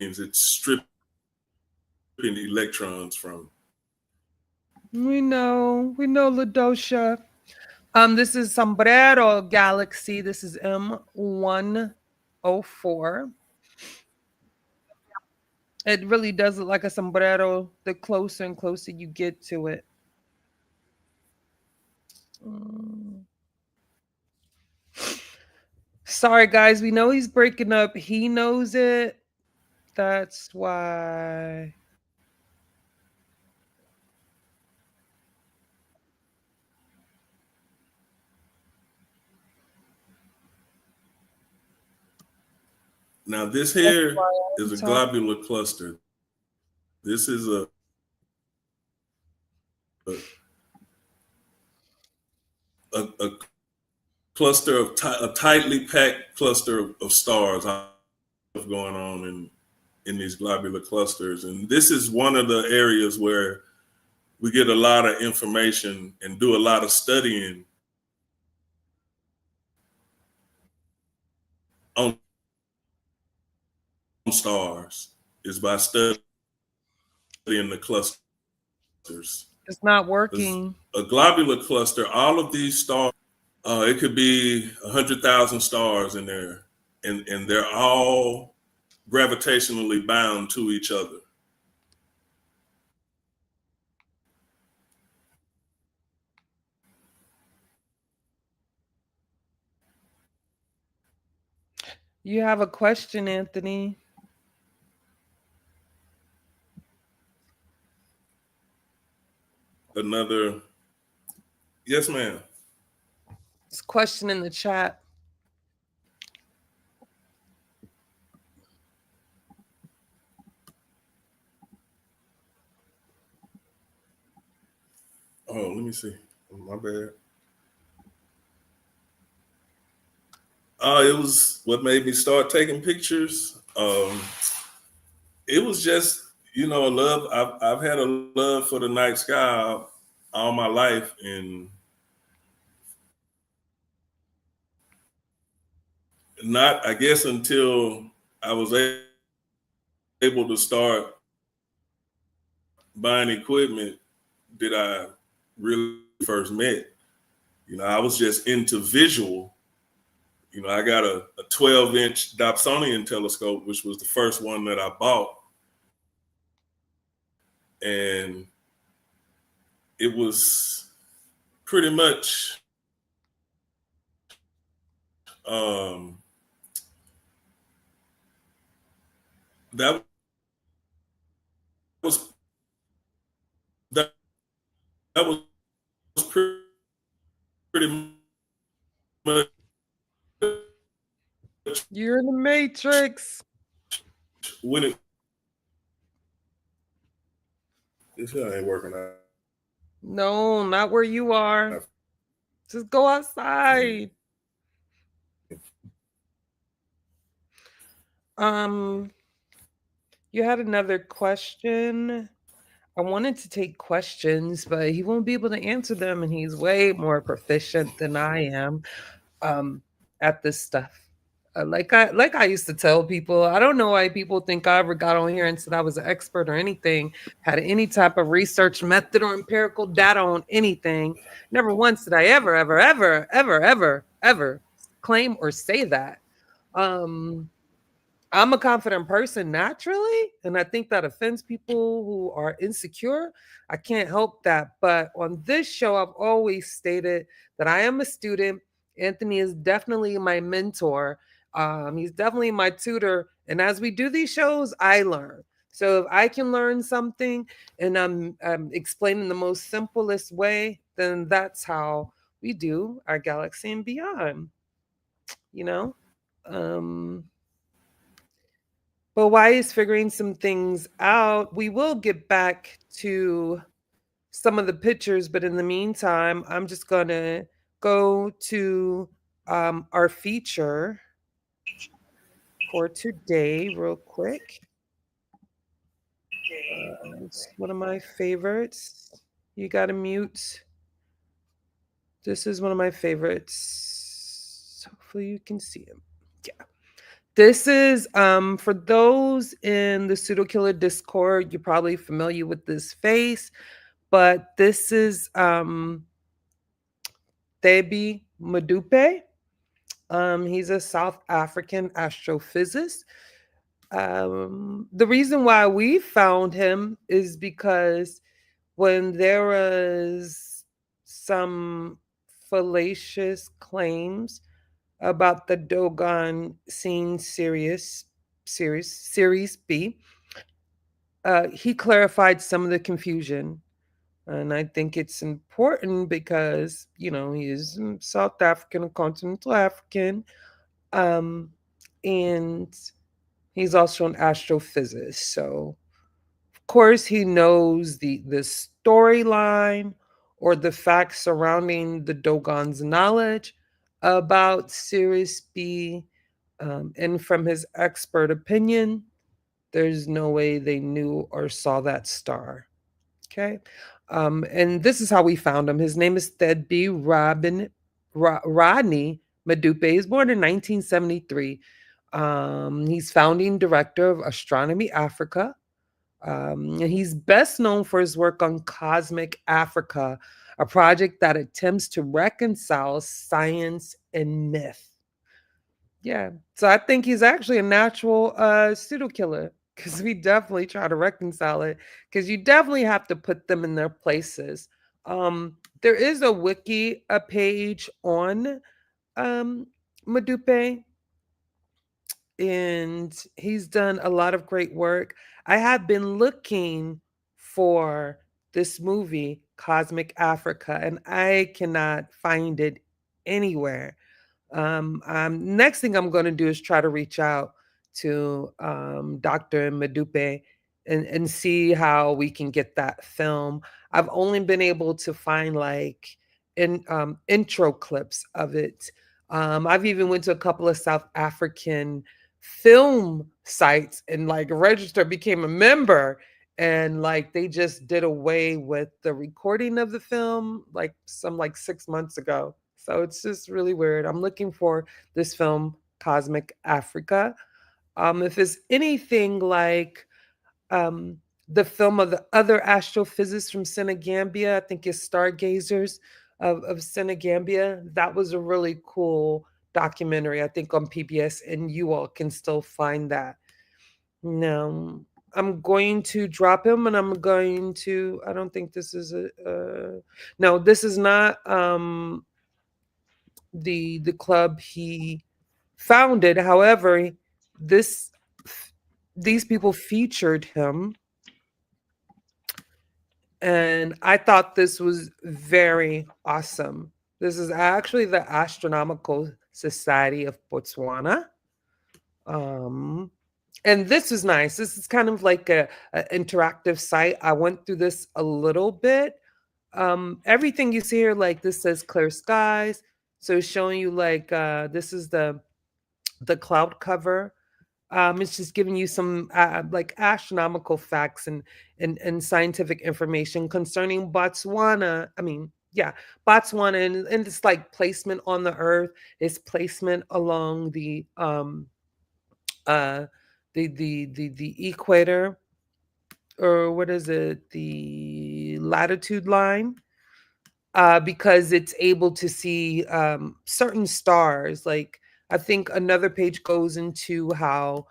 it's stripping electrons from. We know, Ladosha. This is Sombrero Galaxy. This is M104. It really does look like a sombrero the closer and closer you get to it. Sorry, guys. We know he's breaking up. He knows it. That's why. Now, this here is a globular cluster. This is a cluster of a tightly packed cluster of stars going on in these globular clusters. And this is one of the areas where we get a lot of information and do a lot of studying on stars, is by studying the clusters. It's not working. A globular cluster, all of these stars, it could be 100,000 stars in there, and they're all gravitationally bound to each other. You have a question, Anthony? Another, yes, ma'am. It's a question in the chat. Oh, let me see. My bad. It was what made me start taking pictures. It was just, a love. I've had a love for the night sky all my life, and not, I guess, until I was able to start buying equipment did I really first met. I was just into visual. I got a 12-inch Dobsonian telescope, which was the first one that I bought. And it was pretty much that was pretty much. You're in the Matrix. When this ain't working out. No, not where you are. Just go outside. You had another question. I wanted to take questions, but he won't be able to answer them, and he's way more proficient than I am at this stuff. Like I used to tell people, I don't know why people think I ever got on here and said I was an expert or anything, had any type of research method or empirical data on anything. Never once did I ever claim or say that. Um, I'm a confident person naturally, and I think that offends people who are insecure. I can't help that. But on this show, I've always stated that I am a student. Anthony is definitely my mentor. He's definitely my tutor. And as we do these shows, I learn. So if I can learn something and I'm explaining the most simplest way, then that's how we do our Galaxy and Beyond, you know? Um, but while he's figuring some things out, we will get back to some of the pictures. But in the meantime, I'm just going to go to our feature for today, real quick. It's one of my favorites. You got to mute. This is one of my favorites. Hopefully, you can see him. Yeah. This is for those in the Pseudo Killer Discord, you're probably familiar with this face, but this is Thebe Madupe. He's a South African astrophysicist. The reason why we found him is because when there was some fallacious claims about the Dogon Scene Series B, he clarified some of the confusion. And I think it's important because, he is South African, continental African. And he's also an astrophysicist. So, of course, he knows the storyline or the facts surrounding the Dogon's knowledge about Sirius B. And from his expert opinion, there's no way they knew or saw that star. Okay. And this is how we found him. His name is Thebe Rodney Madupe. He's born in 1973. He's founding director of Astronomy Africa. And he's best known for his work on Cosmic Africa, a project that attempts to reconcile science and myth. Yeah. So I think he's actually a natural pseudo killer because we definitely try to reconcile it because you definitely have to put them in their places. There is a wiki page on Madupe, and he's done a lot of great work. I have been looking for this movie, Cosmic Africa, and I cannot find it anywhere. Next thing I'm going to do is try to reach out to Dr. Madupe and see how we can get that film. I've only been able to find like intro clips of it. I've even went to a couple of South African film sites and like registered, became a member, and like they just did away with the recording of the film like 6 months ago. So it's just really weird. I'm looking for this film, Cosmic Africa. If it's anything like the film of the other astrophysicists from Senegambia, I think it's Stargazers of Senegambia. That was a really cool documentary, I think on PBS, and you all can still find that. Now, I'm going to drop him and I'm going to, I don't think this is no, this is not the club he founded. However, these people featured him, and I thought this was very awesome. This is actually the Astronomical Society of Botswana. And this is nice. This is kind of like a interactive site. I went through this a little bit. Everything you see here, like this says clear skies. So it's showing you like this is the cloud cover. It's just giving you some like astronomical facts and scientific information concerning Botswana. Botswana and it's like placement on the earth, its placement along the equator, or what is it? The latitude line. because it's able to see certain stars. Like I think another page goes into how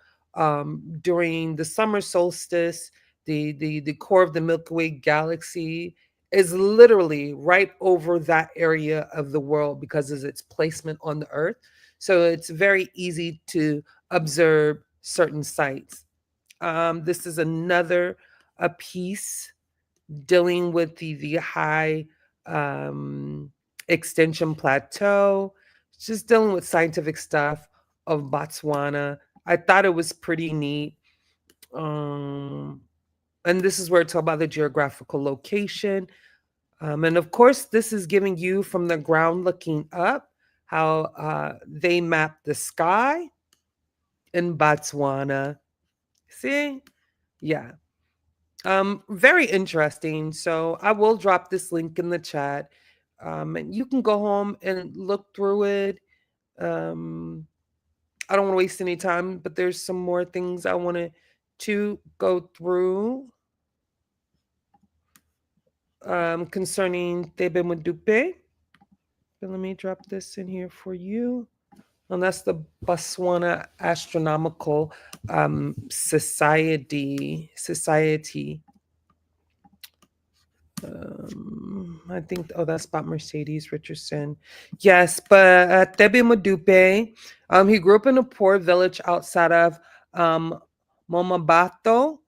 during the summer solstice, the core of the Milky Way galaxy is literally right over that area of the world because of its placement on the Earth. So it's very easy to observe certain sites. This is another a piece dealing with the high um, extension plateau, just dealing with scientific stuff of Botswana. I thought it was pretty neat. Um, and this is where it's all about the geographical location. And of course, this is giving you from the ground looking up how they map the sky in Botswana. See? Yeah. Very interesting. So I will drop this link in the chat. And you can go home and look through it. Um, I don't want to waste any time, but there's some more things I wanted to go through concerning Thebe Madupe. But let me drop this in here for you. And that's the Botswana Astronomical Society. I think, oh, that's about Mercedes Richardson. Yes, but Thebe Madupe, he grew up in a poor village outside of Momabato,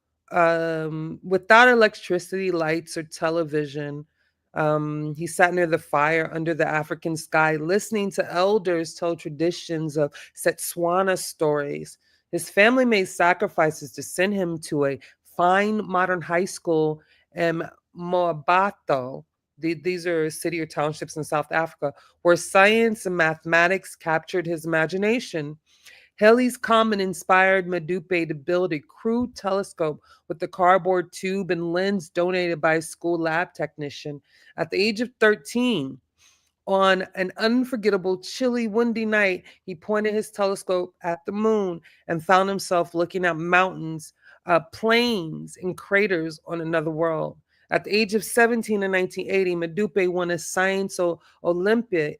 without electricity, lights, or television. He sat near the fire under the African sky, listening to elders tell traditions of Setswana stories. His family made sacrifices to send him to a fine modern high school in Moabato. These are city or townships in South Africa, where science and mathematics captured his imagination. Halley's Comet inspired Madupe to build a crude telescope with the cardboard tube and lens donated by a school lab technician. At the age of 13, on an unforgettable, chilly, windy night, he pointed his telescope at the moon and found himself looking at mountains, plains, and craters on another world. At the age of 17 in 1980, Madupe won a science Olympiad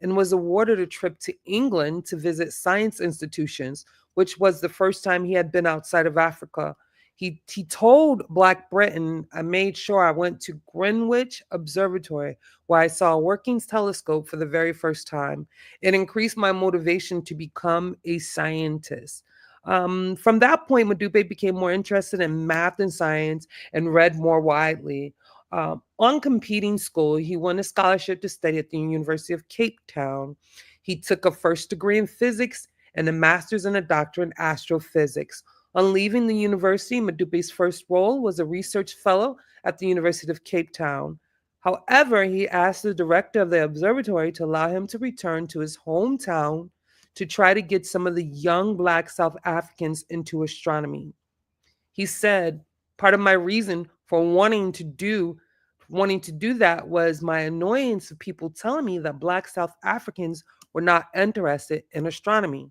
and was awarded a trip to England to visit science institutions, which was the first time he had been outside of Africa. He told Black Britain, I made sure I went to Greenwich Observatory where I saw a working telescope for the very first time. It increased my motivation to become a scientist. From that point, Madupe became more interested in math and science and read more widely. On competing school, he won a scholarship to study at the University of Cape Town. He took a first degree in physics and a master's and a doctorate in astrophysics. On leaving the university, Madupe's first role was a research fellow at the University of Cape Town. However, he asked the director of the observatory to allow him to return to his hometown to try to get some of the young Black South Africans into astronomy. He said, part of my reason for wanting to do that was my annoyance of people telling me that Black South Africans were not interested in astronomy.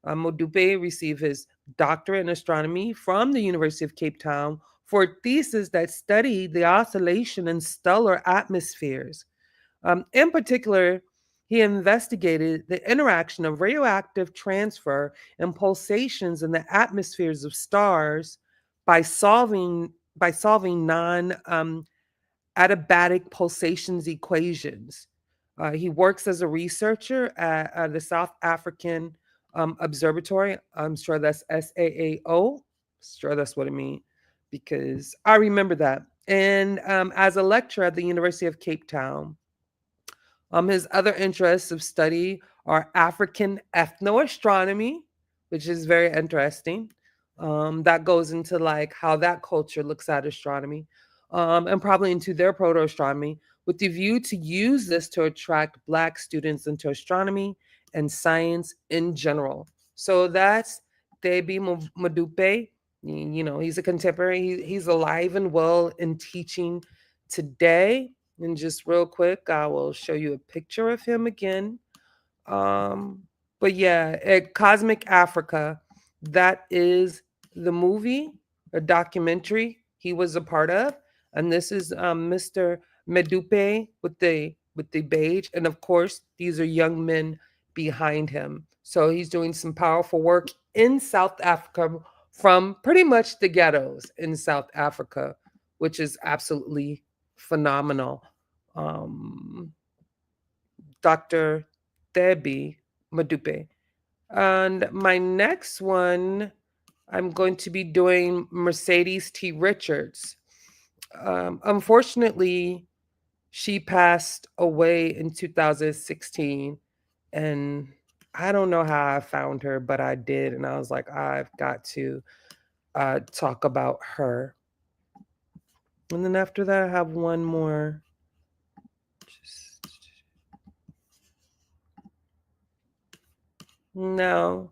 Madupe received his doctorate in astronomy from the University of Cape Town for a thesis that studied the oscillation in stellar atmospheres. In particular, he investigated the interaction of radioactive transfer and pulsations in the atmospheres of stars by solving non-adiabatic pulsations equations. He works as a researcher at the South African Observatory. I'm sure that's SAAO. Sure, that's what it means because I remember that. And as a lecturer at the University of Cape Town. His other interests of study are African ethnoastronomy, which is very interesting. That goes into like how that culture looks at astronomy, and probably into their proto-astronomy, with the view to use this to attract Black students into astronomy and science in general. So that's Thebe Madupe. You know, he's a contemporary. He's alive and well and teaching today. And just real quick, I will show you a picture of him again. But yeah, at Cosmic Africa, that is the movie, a documentary he was a part of. And this is Mr. Medupe with the beige, and of course these are young men behind him. So he's doing some powerful work in South Africa from pretty much the ghettos in South Africa, which is absolutely phenomenal. Um, Dr. Debbie Madupe. And my next one, I'm going to be doing Mercedes T. Richards. Unfortunately, she passed away in 2016. And I don't know how I found her, but I did. And I was like, I've got to talk about her. And then after that, I have one more. No.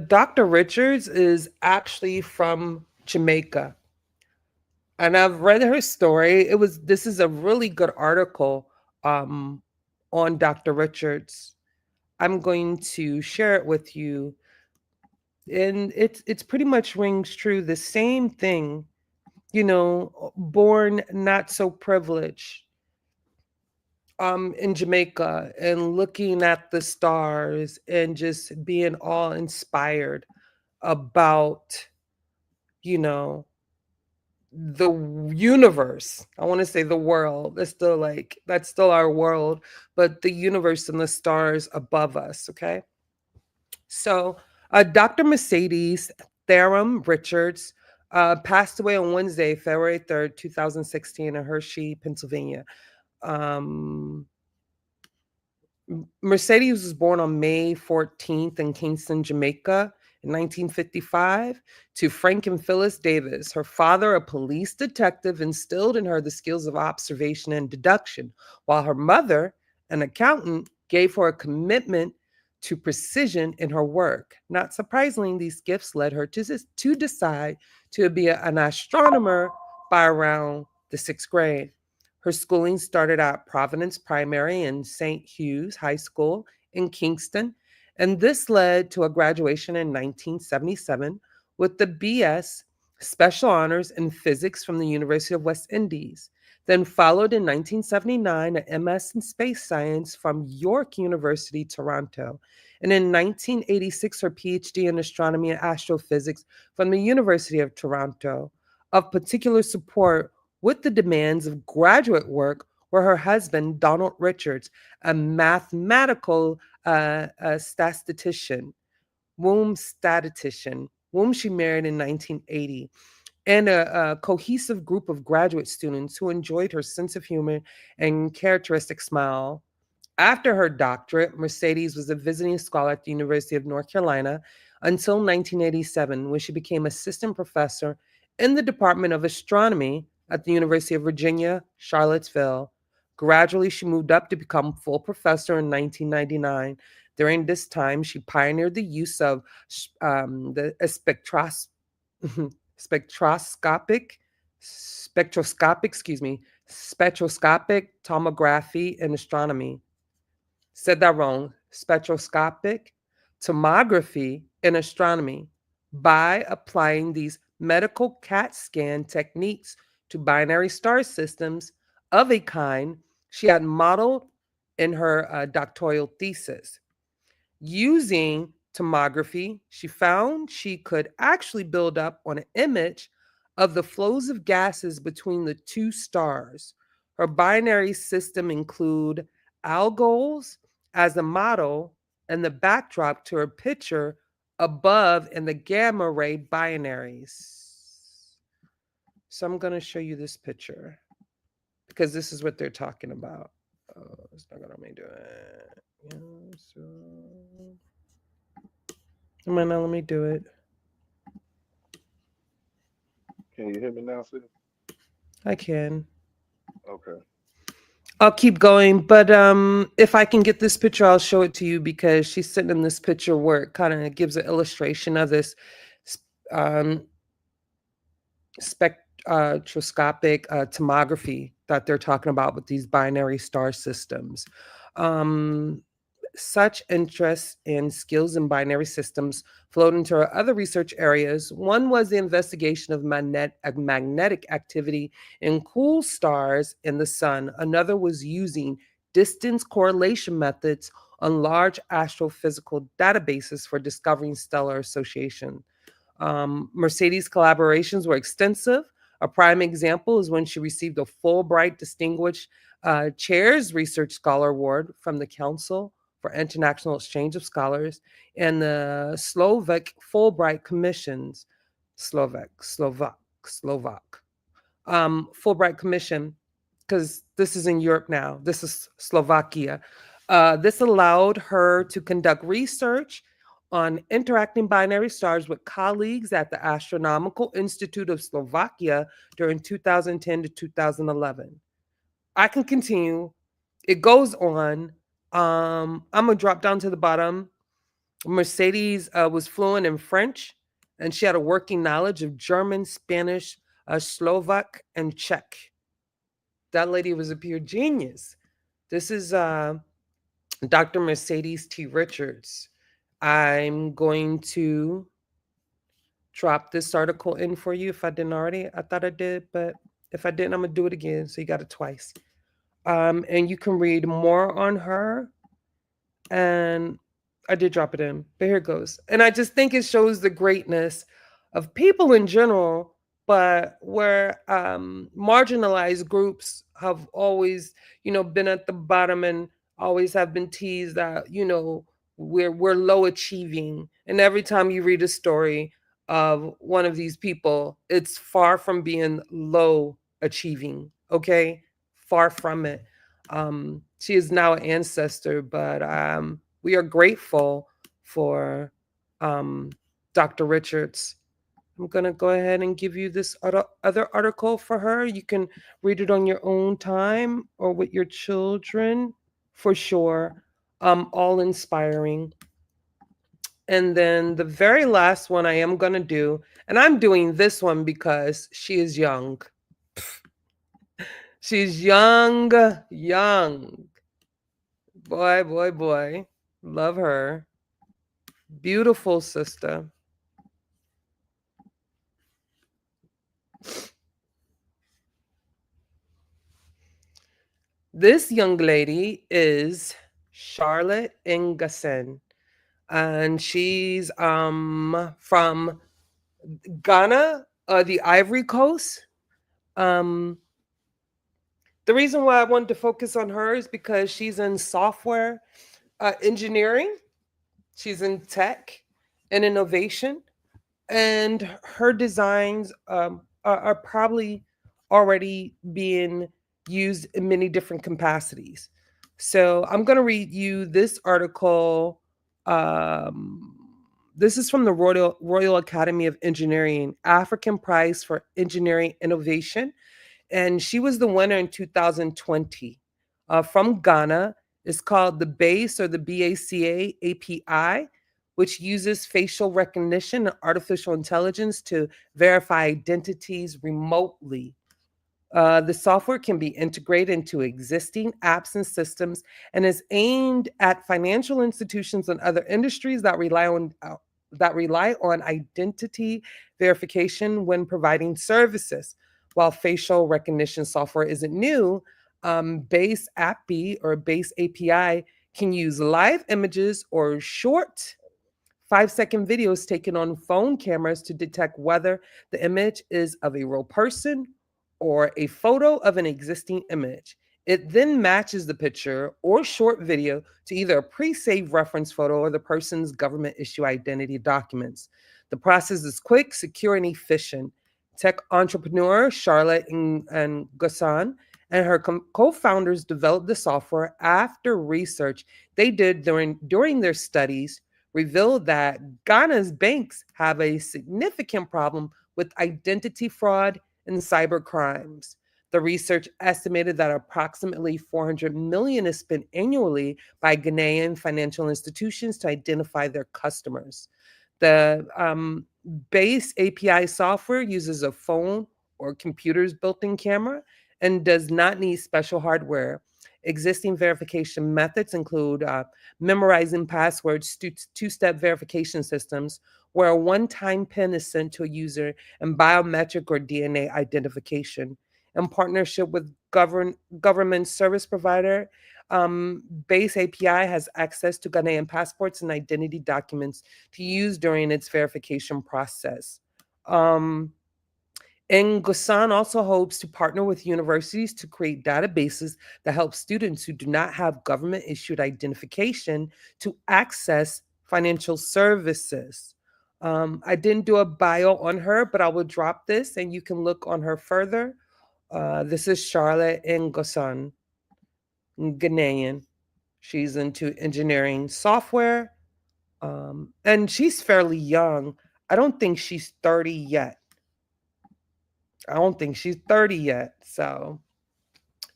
Dr. Richards is actually from Jamaica. And I've read her story. This is a really good article um, on Dr. Richards. I'm going to share it with you. And it's pretty much rings true. The same thing, born not so privileged in Jamaica and looking at the stars and just being all inspired about, you know, the universe. I want to say the world. That's still our world, but the universe and the stars above us. Okay. So, Dr. Mercedes Therum Richards passed away on Wednesday, February 3rd, 2016, in Hershey, Pennsylvania. Um, Mercedes was born on May 14th in Kingston, Jamaica in 1955 to Frank and Phyllis Davis. Her father, a police detective, instilled in her the skills of observation and deduction, while her mother, an accountant, gave her a commitment to precision in her work. Not surprisingly, these gifts led her to decide to be an astronomer by around the 6th grade. Her schooling started at Providence Primary and St. Hugh's High School in Kingston, and this led to a graduation in 1977 with the BS Special Honors in Physics from the University of West Indies. Then followed in 1979 an MS in Space Science from York University, Toronto. And in 1986, her PhD in Astronomy and Astrophysics from the University of Toronto. Of particular support with the demands of graduate work were her husband, Donald Richards, a mathematical statistician, whom she married in 1980, and a cohesive group of graduate students who enjoyed her sense of humor and characteristic smile. After her doctorate, Mercedes was a visiting scholar at the University of North Carolina until 1987, when she became assistant professor in the Department of Astronomy at the University of Virginia, Charlottesville. Gradually, she moved up to become full professor in 1999. During this time, she pioneered the use of the spectroscopic tomography in astronomy. Said that wrong. Spectroscopic tomography in astronomy by applying these medical CAT scan techniques to binary star systems of a kind she had modeled in her doctoral thesis. Using tomography, she found she could actually build up on an image of the flows of gases between the two stars. Her binary system include algols as the model and the backdrop to her picture above in the gamma ray binaries. So I'm going to show you this picture because this is what they're talking about. Oh, it's not going to let me do it. Yeah, so... It might not let me do it. Can you hear me now, sis? I can. Okay. I'll keep going, but if I can get this picture, I'll show it to you because she's sitting in this picture where it kind of gives an illustration of this spectroscopic tomography that they're talking about with these binary star systems. such interests and skills in binary systems flowed into her other research areas. One was the investigation of magnetic activity in cool stars in the sun. Another was using distance correlation methods on large astrophysical databases for discovering stellar association. Mercedes' collaborations were extensive. A prime example is when she received a Fulbright Distinguished Chairs Research Scholar Award from the Council for International Exchange of Scholars and the Slovak Fulbright Commission's Slovak Fulbright Commission, because this is in Europe now. This is Slovakia. This allowed her to conduct research on interacting binary stars with colleagues at the Astronomical Institute of Slovakia during 2010 to 2011. I can continue. It goes on. I'm going to drop down to the bottom. Mercedes was fluent in French, and she had a working knowledge of German, Spanish, Slovak, and Czech. That lady was a pure genius. This is Dr. Mercedes T. Richards. I'm going to drop this article in for you if I didn't already. I thought I did, but if I didn't, I'm going to do it again. So you got it twice. And you can read more on her. And I did drop it in, but here it goes. And I just think it shows the greatness of people in general, but where marginalized groups have always, been at the bottom and always have been teased that, we're low achieving. And every time you read a story of one of these people, it's far from being low achieving. Okay, far from it. She is now an ancestor, but we are grateful for Dr. Richards. I'm going to go ahead and give you this other article for her. You can read it on your own time or with your children, for sure. All inspiring. And then the very last one I am going to do, and I'm doing this one because she is young. She's young. Boy. Love her. Beautiful sister. This young lady is Charlotte Ngasen, and she's from Ghana, the Ivory Coast. The reason why I wanted to focus on her is because she's in software engineering, she's in tech and innovation, and her designs are probably already being used in many different capacities. So I'm going to read you this article. This is from the Royal Academy of Engineering, African Prize for Engineering Innovation. And she was the winner in 2020 from Ghana. It's called the BASE, or the BACA API, which uses facial recognition and artificial intelligence to verify identities remotely. The software can be integrated into existing apps and systems and is aimed at financial institutions and other industries that rely on identity verification when providing services. While facial recognition software isn't new, Base API or Base API can use live images or short 5-second videos taken on phone cameras to detect whether the image is of a real person or a photo of an existing image. It then matches the picture or short video to either a pre-saved reference photo or the person's government issue identity documents. The process is quick, secure, and efficient. Tech entrepreneur Charlotte Ngasen and her co-founders developed the software after research they did during their studies revealed that Ghana's banks have a significant problem with identity fraud and cyber crimes. The research estimated that approximately 400 million is spent annually by Ghanaian financial institutions to identify their customers. The Base API software uses a phone or computer's built-in camera and does not need special hardware. Existing verification methods include memorizing passwords, two-step verification systems, where a one-time PIN is sent to a user, and biometric or DNA identification. In partnership with government service provider, Base API has access to Ghanaian passports and identity documents to use during its verification process. And GUSAN also hopes to partner with universities to create databases that help students who do not have government-issued identification to access financial services. I didn't do a bio on her, but I will drop this and you can look on her further. This is Charlotte Ngosan, Ghanaian. She's into engineering software, and she's fairly young. I don't think she's 30 yet. I don't think she's 30 yet. So,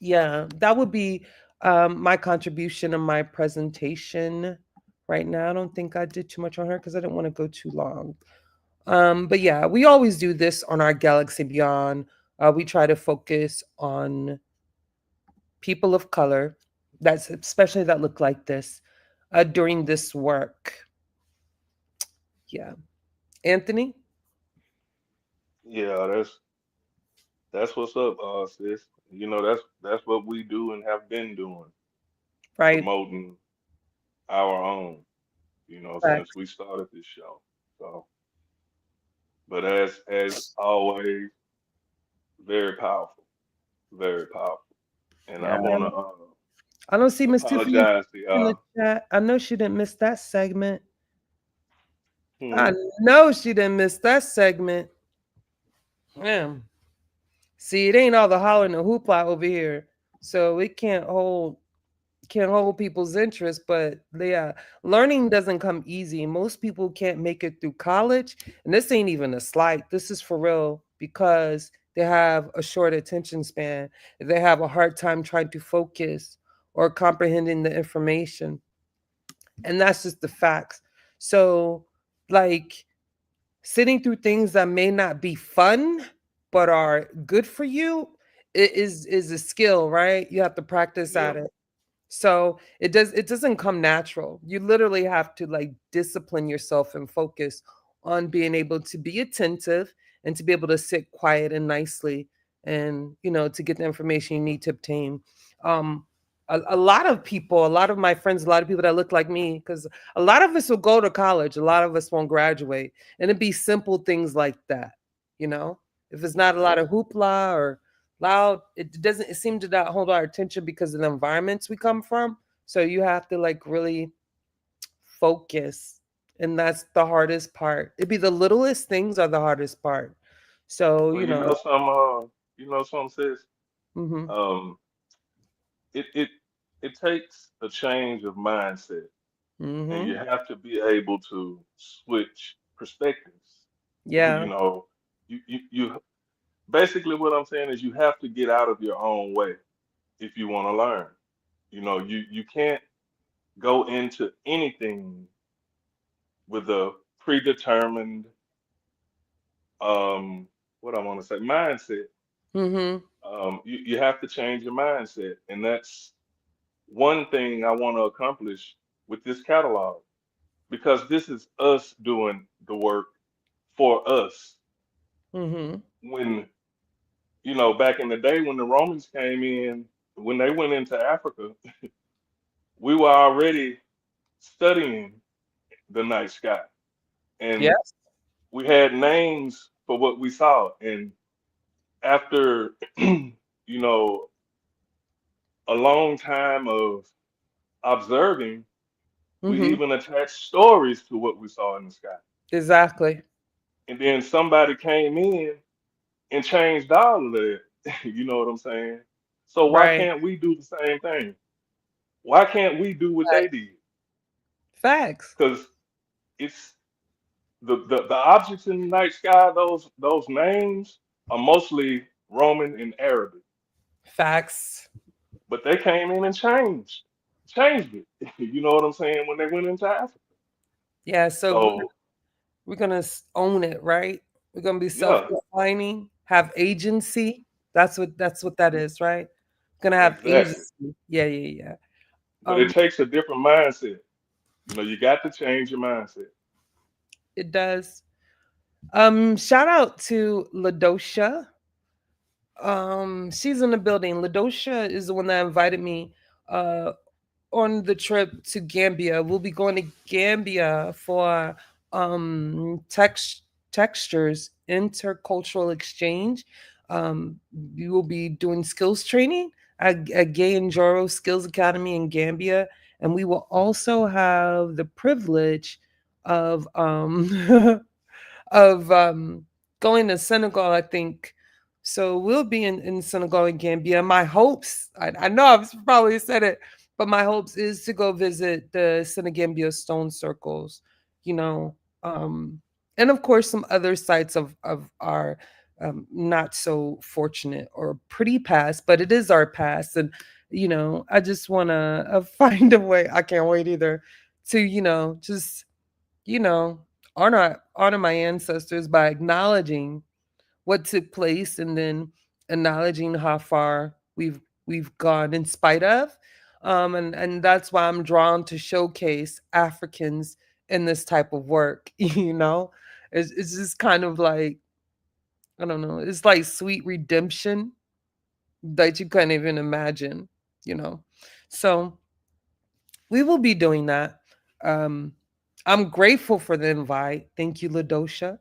yeah, that would be my contribution in my presentation right now. I don't think I did too much on her because I didn't want to go too long. But yeah, we always do this on our Galaxy Beyond. We try to focus on people of color, that's especially that look like this, during this work. Yeah. Anthony? Yeah, that's what's up, sis. You know, that's what we do and have been doing, Right. promoting our own, you know, since Facts. we started this show. So, but as always, very powerful, very powerful. And I Yeah. wanna I don't see Miss Tiffany apologize to in the y'all. chat. I know she didn't miss that segment. I Hmm. know she didn't miss that segment. Yeah. See, it ain't all the hollering and hoopla over here, so it can't hold people's interest. But yeah, learning doesn't come easy. Most people can't make it through college, and this ain't even a slight. This is for real because they have a short attention span. They have a hard time trying to focus or comprehending the information, and that's just the facts. So, like, sitting through things that may not be fun but are good for you is a skill, right? You have to practice Yeah. at it. So it doesn't come natural. You literally have to like discipline yourself and focus on being able to be attentive and to be able to sit quiet and nicely, and to get the information you need to obtain. Um a lot of people, a lot of my friends, a lot of people that look like me, because a lot of us will go to college, a lot of us won't graduate, and it'd be simple things like that. If it's not a lot of hoopla or loud, it seem to not hold our attention because of the environments we come from. So you have to like really focus, and that's the hardest part. It'd be the littlest things are the hardest part. So Well, you know some, sis. mhm, Um, it takes a change of mindset, and you mhm, have to be able to switch perspectives. You yeah, know, you basically what I'm saying is you have to get out of your own way if you want to learn. You know, you can't go into anything with a predetermined what I want to say mindset. mhm, You have to change your mindset, and that's one thing I want to accomplish with this catalog because this is us doing the work for us. mhm, When back in the day when the Romans came in, when they went into Africa, we were already studying the night sky, and yes, we had names for what we saw. And after know a long time of observing, we mhm, even attached stories to what we saw in the sky. exactly, And then somebody came in and changed all of that. You know what I'm saying? So why right, can't we do the same thing? Why can't we do what they did? facts, Because it's the objects in the night sky, those names are mostly Roman and Arabic. facts. But they came in and changed it. You know what I'm saying? When they went into Africa. Yeah, so So we're gonna own it, right? We're gonna be yeah, self-defining, have agency. That's what that is, right? gonna have Exactly. agency. Yeah, yeah, yeah. But it Um, takes a different mindset. You know, you got to change your mindset. it does. Shout out to Ladosha. She's in the building. Ladosha is the one that invited me uh on the trip to Gambia. We'll be going to Gambia for textures intercultural exchange. We will be doing skills training at Gay and Joro Skills Academy in Gambia, and we will also have the privilege of of going to Senegal, I think. So we'll be in Senegal and Gambia. My hopes, I know I've probably said it, but my hopes is to go visit the Senegambia stone circles, you know, and of course some other sites of our not so fortunate or pretty past, but it is our past, and I just want to find a way. I can't wait either to just you know honor my ancestors by acknowledging what took place and then acknowledging how far we've gone in spite of, and that's why I'm drawn to showcase Africans in this type of work. It's just kind of like, I don't know, it's like sweet redemption that you can't even imagine you know so we will be doing that. um I'm grateful for the invite. Thank you, Ladosha.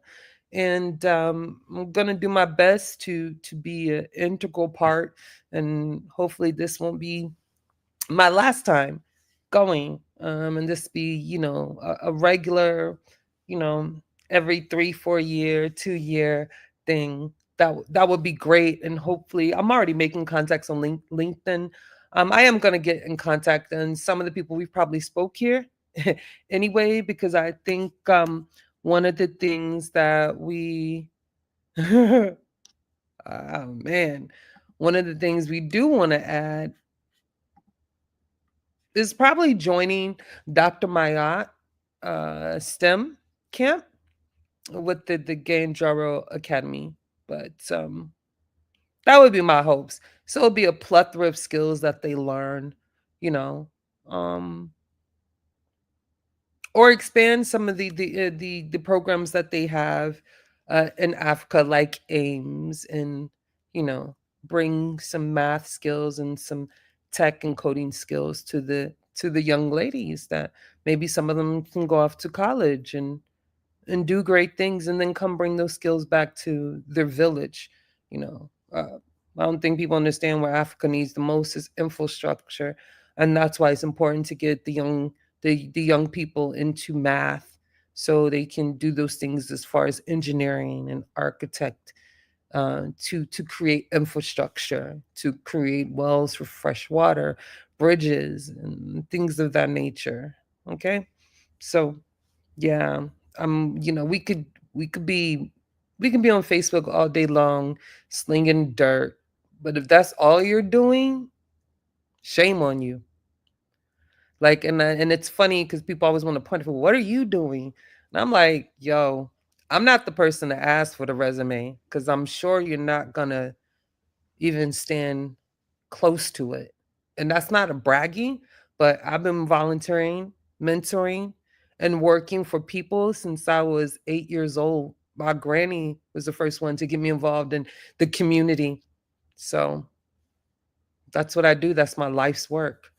And I'm gonna do my best to be an integral part, and hopefully this won't be my last time going. And this be a regular, you know, every 3 4 year 2 year thing. That would be great. And hopefully I'm already making contacts on LinkedIn. I am going to get in contact and some of the people we've probably spoke here anyway, because I think one of the things that we oh man, one of the things we do want to add is probably joining Dr. Mayat STEM camp with the Ganjaro Academy. But that would be my hopes. So it'll be a plethora of skills that they learn, you know, um, or expand some of the programs that they have in Africa, like AIMS, and you know, bring some math skills and some tech and coding skills to the young ladies, that maybe some of them can go off to college and do great things, and then come bring those skills back to their village. You know, I don't think people understand where Africa needs the most is infrastructure, and that's why it's important to get the young people into math so they can do those things as far as engineering and architect, to create infrastructure, to create wells for fresh water, bridges, and things of that nature. Okay, so yeah, we could be we can be on Facebook all day long slinging dirt, but if that's all you're doing, shame on you. Like, and it's funny because people always want to point for what are you doing, and I'm like, yo, I'm not the person to ask for the resume because I'm sure you're not gonna even stand close to it. And that's not a bragging, but I've been volunteering, mentoring, and working for people since I was 8 years old. My granny was the first one to get me involved in the community. So that's what I do. That's my life's work.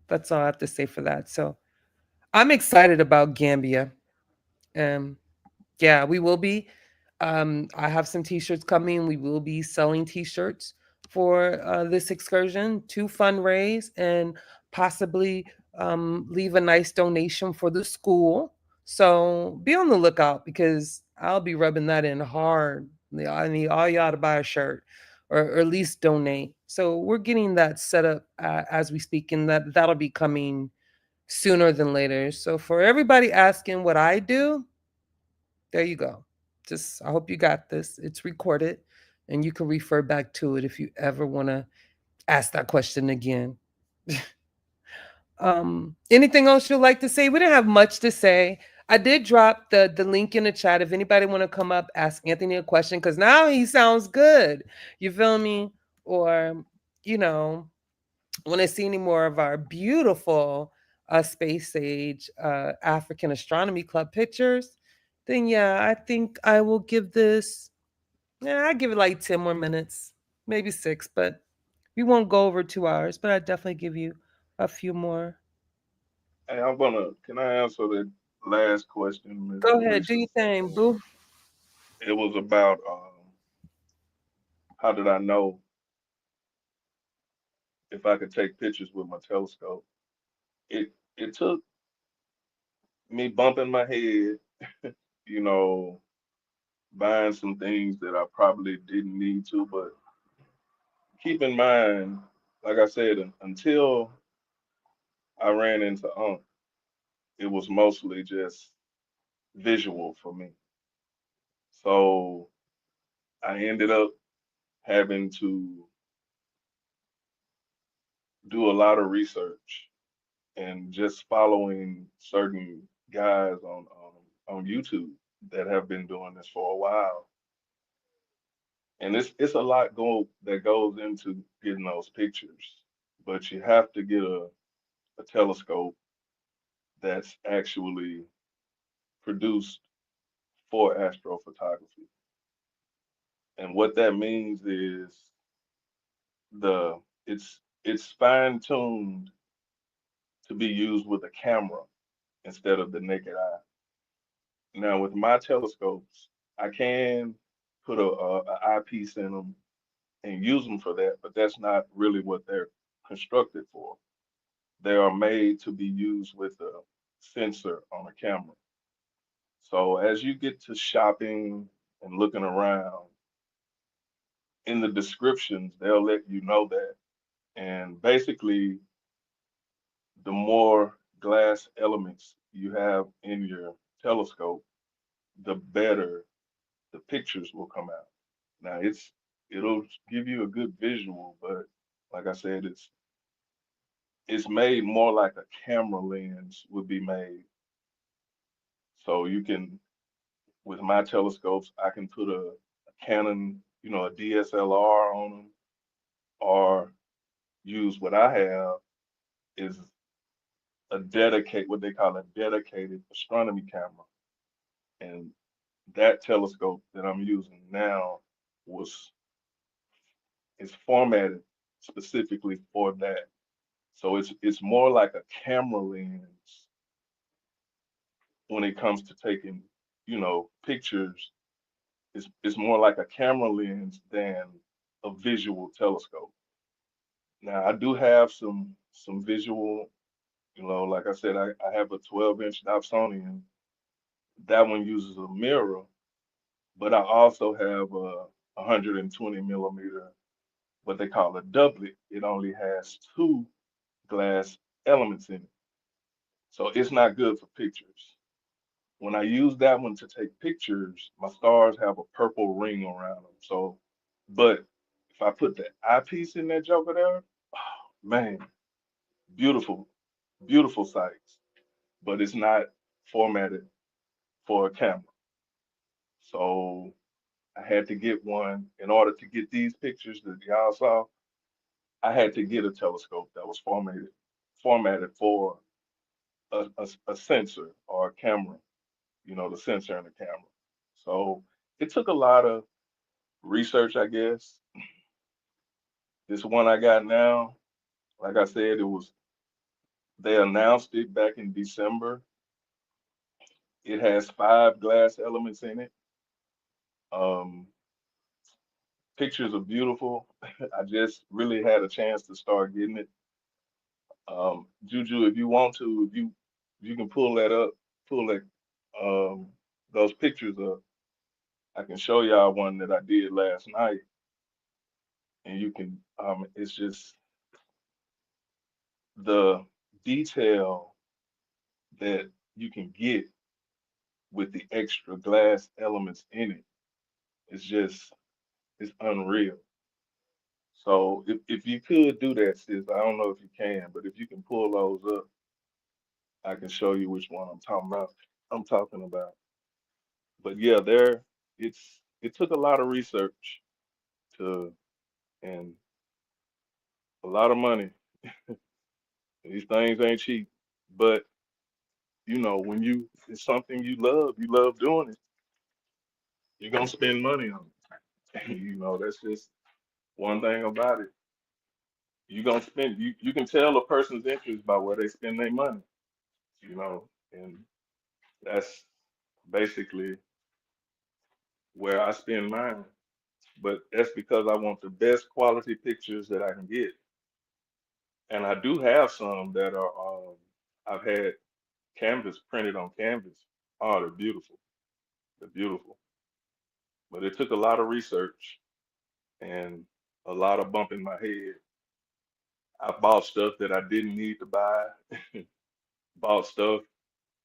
That's all I have to say for that. So I'm excited about Gambia. Um, yeah, we will be. I have some t-shirts coming. We will be selling t-shirts for this excursion to fundraise and possibly leave a nice donation for the school. So be on the lookout because I'll be rubbing that in hard. I need all y'all to buy a shirt or at least donate. So we're getting that set up as we speak, and that'll be coming sooner than later. So for everybody asking what I do, there you go. Just, I hope you got this. It's recorded and you can refer back to it if you ever want to ask that question again. Anything else you'd like to say? We didn't have much to say. I did drop the link in the chat if anybody want to come up, ask Anthony a question, because now he sounds good. You feel me? or, you know, want to see any more of our beautiful space age African Astronomy Club pictures, then yeah, I think I will give this, yeah, I give it like 10 more minutes, maybe 6, but we won't go over 2 hours, but I'd definitely give you a few more. Hey, can I answer the last question, Miss Go ahead, do Teresa? your thing, boo. It was about how did I know if I could take pictures with my telescope? It took me bumping my head, you know, buying some things that I probably didn't need to, but keep in mind, like I said, until I ran into it was mostly just visual for me. So I ended up having to do a lot of research and just following certain guys on YouTube that have been doing this for a while. And it's a lot that goes into getting those pictures, but you have to get a telescope that's actually produced for astrophotography. And what that means is the it's fine tuned to be used with a camera instead of the naked eye. Now with my telescopes, I can put a eyepiece in them and use them for that, but that's not really what they're constructed for. They are made to be used with a sensor on a camera. So as you get to shopping and looking around, in the descriptions, they'll let you know that. And basically, the more glass elements you have in your telescope, the better the pictures will come out. Now it'll give you a good visual, but like I said, it's made more like a camera lens would be made. So you can, with my telescopes, I can put a Canon, a DSLR on them, or use what I have is what they call a dedicated astronomy camera. And that telescope that I'm using now was is formatted specifically for that. So it's more like a camera lens when it comes to taking, pictures. It's more like a camera lens than a visual telescope. Now I do have some visual, like I said, I have a 12-inch Dobsonian. That one uses a mirror, but I also have a 120 millimeter, what they call a doublet. It only has two glass elements in it. So it's not good for pictures. When I use that one to take pictures, my stars have a purple ring around them. So, but if I put the eyepiece in that joker there, oh, man, beautiful, beautiful sights. But it's not formatted for a camera. So I had to get one in order to get these pictures that y'all saw. I had to get a telescope that was formatted for a sensor or a camera, the sensor in the camera. So it took a lot of research, I guess. This one I got now, like I said, they announced it back in December. It has 5 glass elements in it. Um, Pictures are beautiful. I just really had a chance to start getting it. Juju, if you want to, if you can pull that up, pull that um, those pictures up. I can show y'all one that I did last night, and you can. It's just the detail that you can get with the extra glass elements in it. It's just it's unreal. So if you could do that, sis, I don't know if you can, but if you can pull those up, I can show you which one I'm talking about. But yeah, it took a lot of research to and a lot of money. These things ain't cheap. But you know, when it's something you love doing it, you're gonna spend money on it. You know, that's just one thing about it. You're gonna spend you can tell a person's interest by where they spend their money, you know, and that's basically where I spend mine. But that's because I want the best quality pictures that I can get. And I do have some that are I've had canvas printed on canvas. Oh, they're beautiful. They're beautiful. But it took a lot of research and a lot of bumping my head. I bought stuff that I didn't need to buy, bought stuff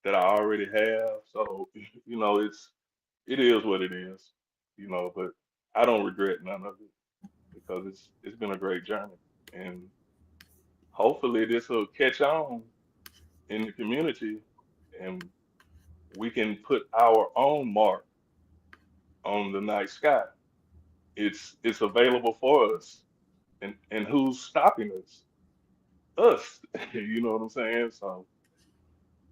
that I already have. So, you know, it is what it is, you know, but I don't regret none of it because it's been a great journey. And hopefully this will catch on in the community and we can put our own mark on the night sky. It's available for us. And who's stopping us? Us. You know what I'm saying? So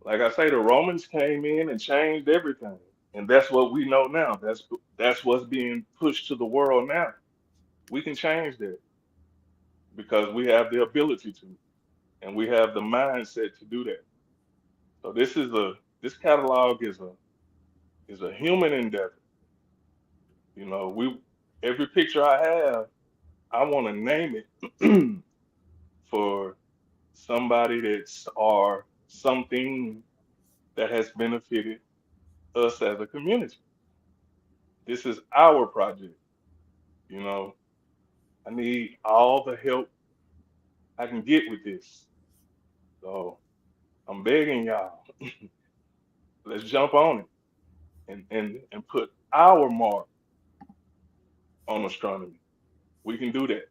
like I say, the Romans came in and changed everything. And that's what we know now. That's what's being pushed to the world now. We can change that because we have the ability to, and we have the mindset to do that. So this catalog is a human endeavor. You know, every picture I have, I want to name it for somebody that's or something that has benefited us as a community. This is our project. You know, I need all the help I can get with this. So I'm begging y'all, let's jump on it and put our mark on astronomy. We can do that.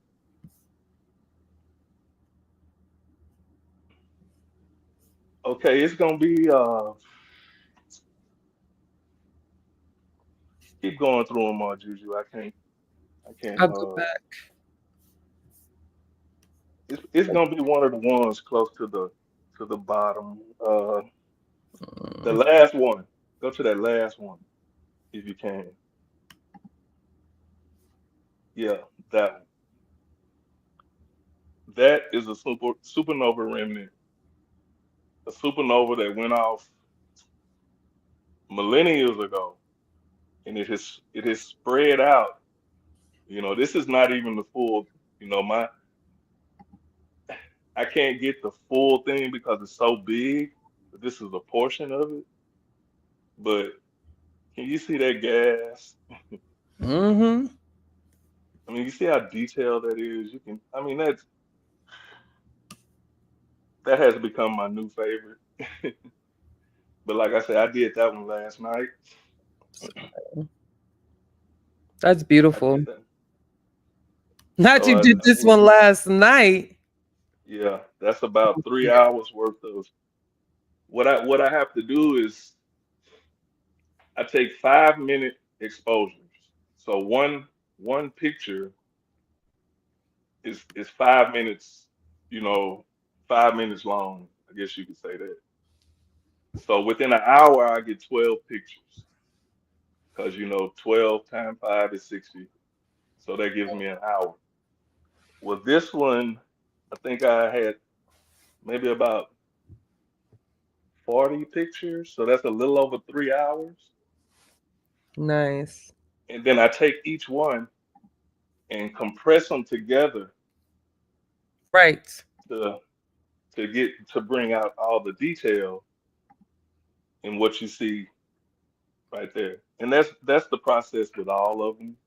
Okay, it's gonna be keep going through them, Juju. I can't I'll go back. it's gonna be one of the ones close to the bottom. The last one. Go to that last one if you can. Yeah, that one. That is a supernova remnant. A supernova that went off millennia ago, and it has spread out. You know, this is not even the full. You know, I can't get the full thing because it's so big. But this is a portion of it. But can you see that gas? Mm-hmm. I mean, you see how detailed that is. You can. I mean, that has become my new favorite. But like I said, I did that one last night. That's I beautiful. did that. Not So you did this mean, one last night. yeah, that's about 3 hours worth of what I have to do is I take 5 minute exposures. So one picture is 5 minutes, you know, 5 minutes long. I guess you could say that. So within an hour, I get 12 pictures because you know 12 times 5 is 60. So that gives me an hour. Well, this one, I think I had maybe about 40 pictures. So that's a little over 3 hours. Nice. And then I take each one and compress them together Right. to to bring out all the detail in what you see right there. And that's the process with all of them.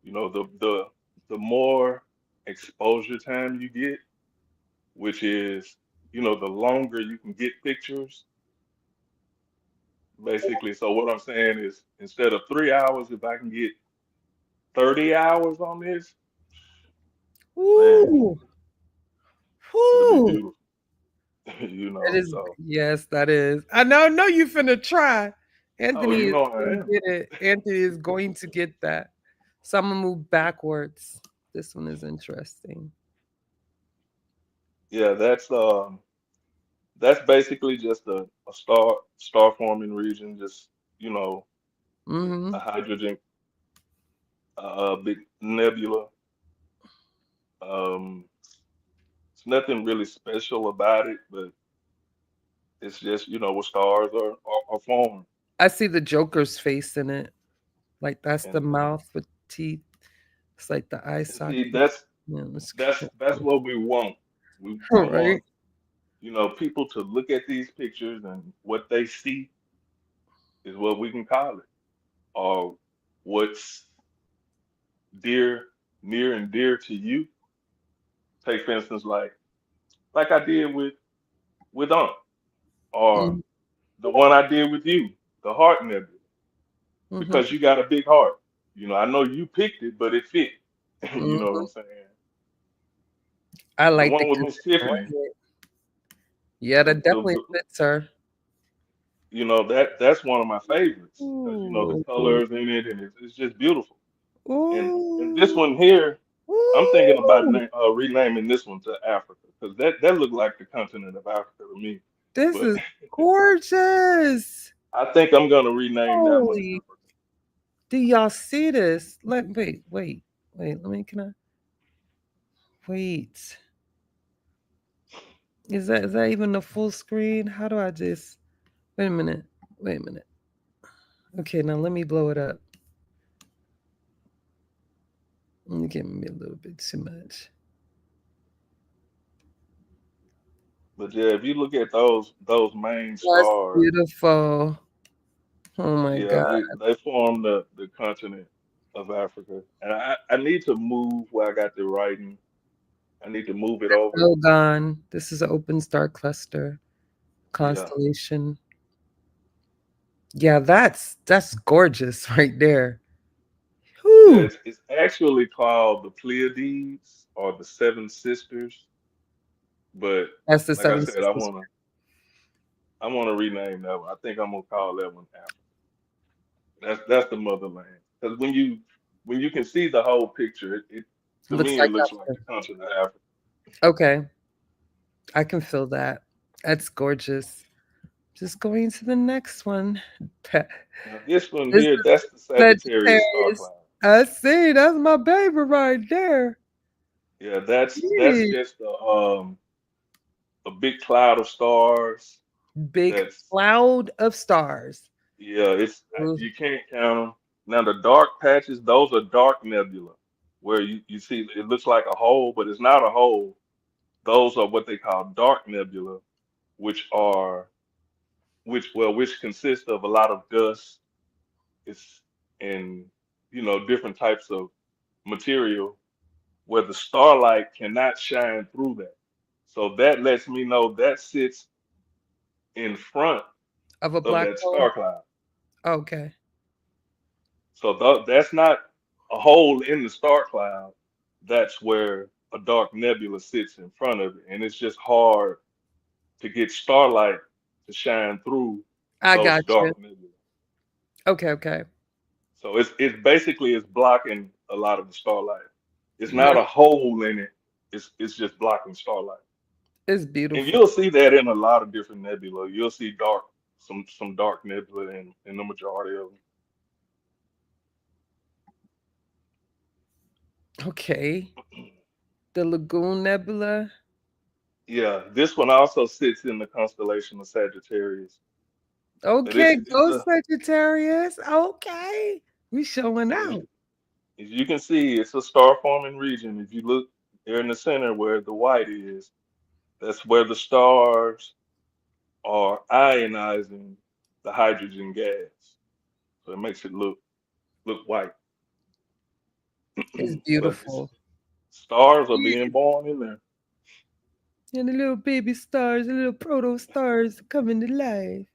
You know, the more exposure time you get, which is, you know, the longer you can get pictures, basically. So what I'm saying is instead of 3 hours, if I can get 30 hours on this, man, Ooh. it'll be Whew. beautiful. You It know, is. so Yes, that is. I know you finna try. oh, Anthony you is know I going to am. get it. Anthony is going to get that. So I'm gonna move backwards. This one is interesting. Yeah, that's basically just a star forming region, just you know, Hmm. a hydrogen, a big nebula. Um, it's nothing really special about it, but it's just where stars are formed. I see the Joker's face in it. Like that's the And mouth with teeth. It's like the eye see, socket. that's Yeah, it's that's what we want. I want right. people to look at these pictures, and what they see is what we can call it, or what's dear, near and dear to you. Take for instance, like I did with Aunt, or the one I did with you, the heart nebula, Mm-hmm. because you got a big heart. I know you picked it, but it fit. You know what Hmm. I'm saying? I The like the one with Miss Tiffany, connection. Yeah, the, that the, definitely the fits her. that's one of my favorites because the Ooh. colors in it, and it's just beautiful. And this Ooh. one here, I'm thinking about Ooh. renaming this one to Africa, because that looked like the continent of Africa to me. This But is gorgeous. I think I'm gonna rename that one Holy. Africa. Do y'all see this? Wait. Let me, can I? Wait. Is that even the full screen? How do I just, wait a minute. Wait a minute. Okay, now let me blow it up. You're giving me a little bit too much. But yeah, if you look at those main That's stars, beautiful. Oh my yeah, God. they form the continent of Africa. And I need to move where I got the writing. I need to move it over. Dogon. This is an open star cluster Yeah. constellation. Yeah, that's gorgeous right there. Yeah, Whew. it's actually called the Pleiades or the Seven Sisters. But That's the like I seven said, I sisters. wanna I wanna rename that one. I think I'm gonna call that one Africa. That's the motherland. Because when you can see the whole picture, it to Looks me it like looks like Africa. the continent of Africa. Okay, I can feel that. That's gorgeous. Just going to the next one. Now this one This here, is that's the Sagittarius star Sagittarius. cloud. I see. That's my baby right there. Yeah, that's Yeah. just a big cloud of stars. Big That's cloud of stars. Yeah, Ooh, you can't count them. Now the dark patches, those are dark nebula, where you see it looks like a hole, but it's not a hole. Those are what they call dark nebula, which are which consist of a lot of dust. It's in different types of material where the starlight cannot shine through that. So that lets me know that sits in front of a of black that hole. star cloud. Okay. So that's not a hole in the star cloud. That's where a dark nebula sits in front of it, and it's just hard to get starlight to shine through I those got you. dark nebula. Okay. So it's basically it's blocking a lot of the starlight. It's not Right. a hole in it. It's just blocking starlight. It's And beautiful. you'll see that in a lot of different nebula. You'll see some dark nebula in the majority of them. Okay. The Lagoon Nebula. Yeah, this one also sits in the constellation of Sagittarius. But Okay, it's go a Sagittarius. Okay. We showing and out. as you can see, it's a star forming region. If you look there in the center where the white is, that's where the stars are ionizing the hydrogen gas. So it makes it look white. It's But it's, beautiful. stars are being born in there. And the little baby stars, the little proto stars coming to life.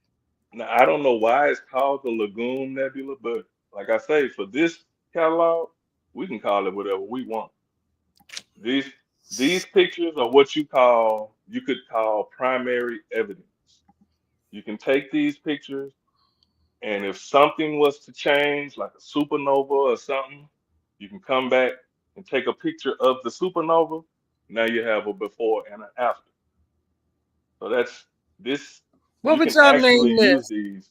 Now I don't know why it's called the Lagoon Nebula, but like I say, for this catalog, we can call it whatever we want. These these pictures are what you could call primary evidence. You can take these pictures, and if something was to change, like a supernova or something, you can come back and take a picture of the supernova. now you have a before and an after. So that's this. What You would can y'all actually name use this? these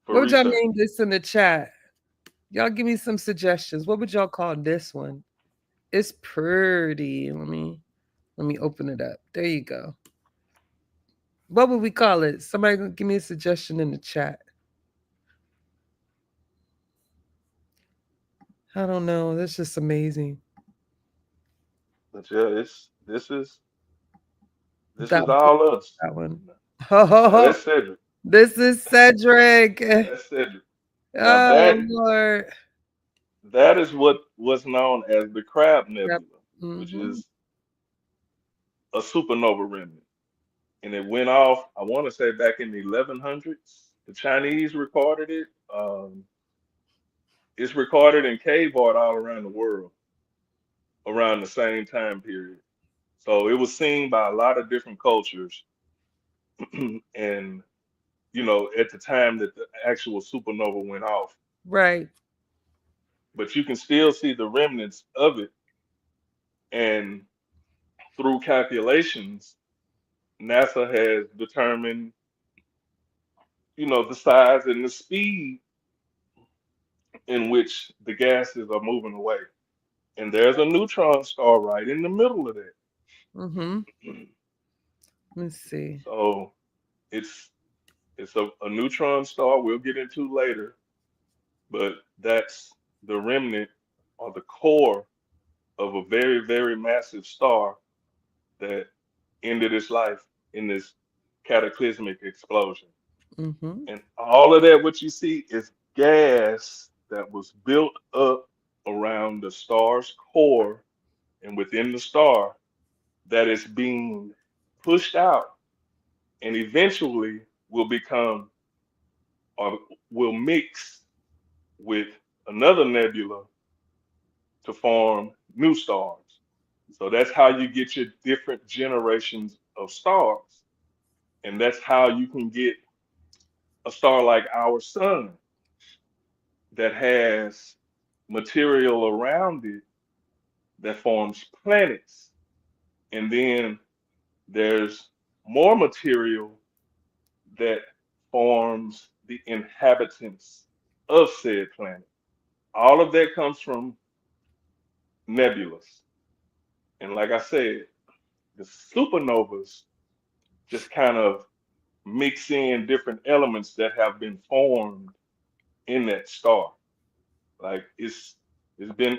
for What would y'all research. name this in the chat? Y'all give me some suggestions. What would y'all call this one? It's pretty. Let me open it up. There you go. What would we call it? Somebody give me a suggestion in the chat. I don't know. That's just amazing. But yeah, this That is all us. that one. Now that's Cedric. This is Cedric. That's Cedric. Now Oh Lord. that is what's known as the Crab Yep. Nebula, which Mm-hmm. is a supernova remnant. And it went off, I want to say back in the 1100s. The Chinese recorded it. It's recorded in cave art all around the world around the same time period. So it was seen by a lot of different cultures. And, at the time that the actual supernova went off. Right. But you can still see the remnants of it. And through calculations, NASA has determined, the size and the speed in which the gases are moving away. And there's a neutron star right in the middle of that. Mm-hmm. Let's see. So it's a neutron star we'll get into later, but that's the remnant or the core of a very, very massive star that ended its life in this cataclysmic explosion. Mm-hmm. And all of that, what you see, is gas that was built up around the star's core and within the star that is being pushed out and eventually will become or will mix with another nebula to form new stars. So that's how you get your different generations of stars. And that's how you can get a star like our sun that has material around it that forms planets. And then there's more material that forms the inhabitants of said planet. All of that comes from nebulas. And like I said, the supernovas just kind of mix in different elements that have been formed in that star. Like it's been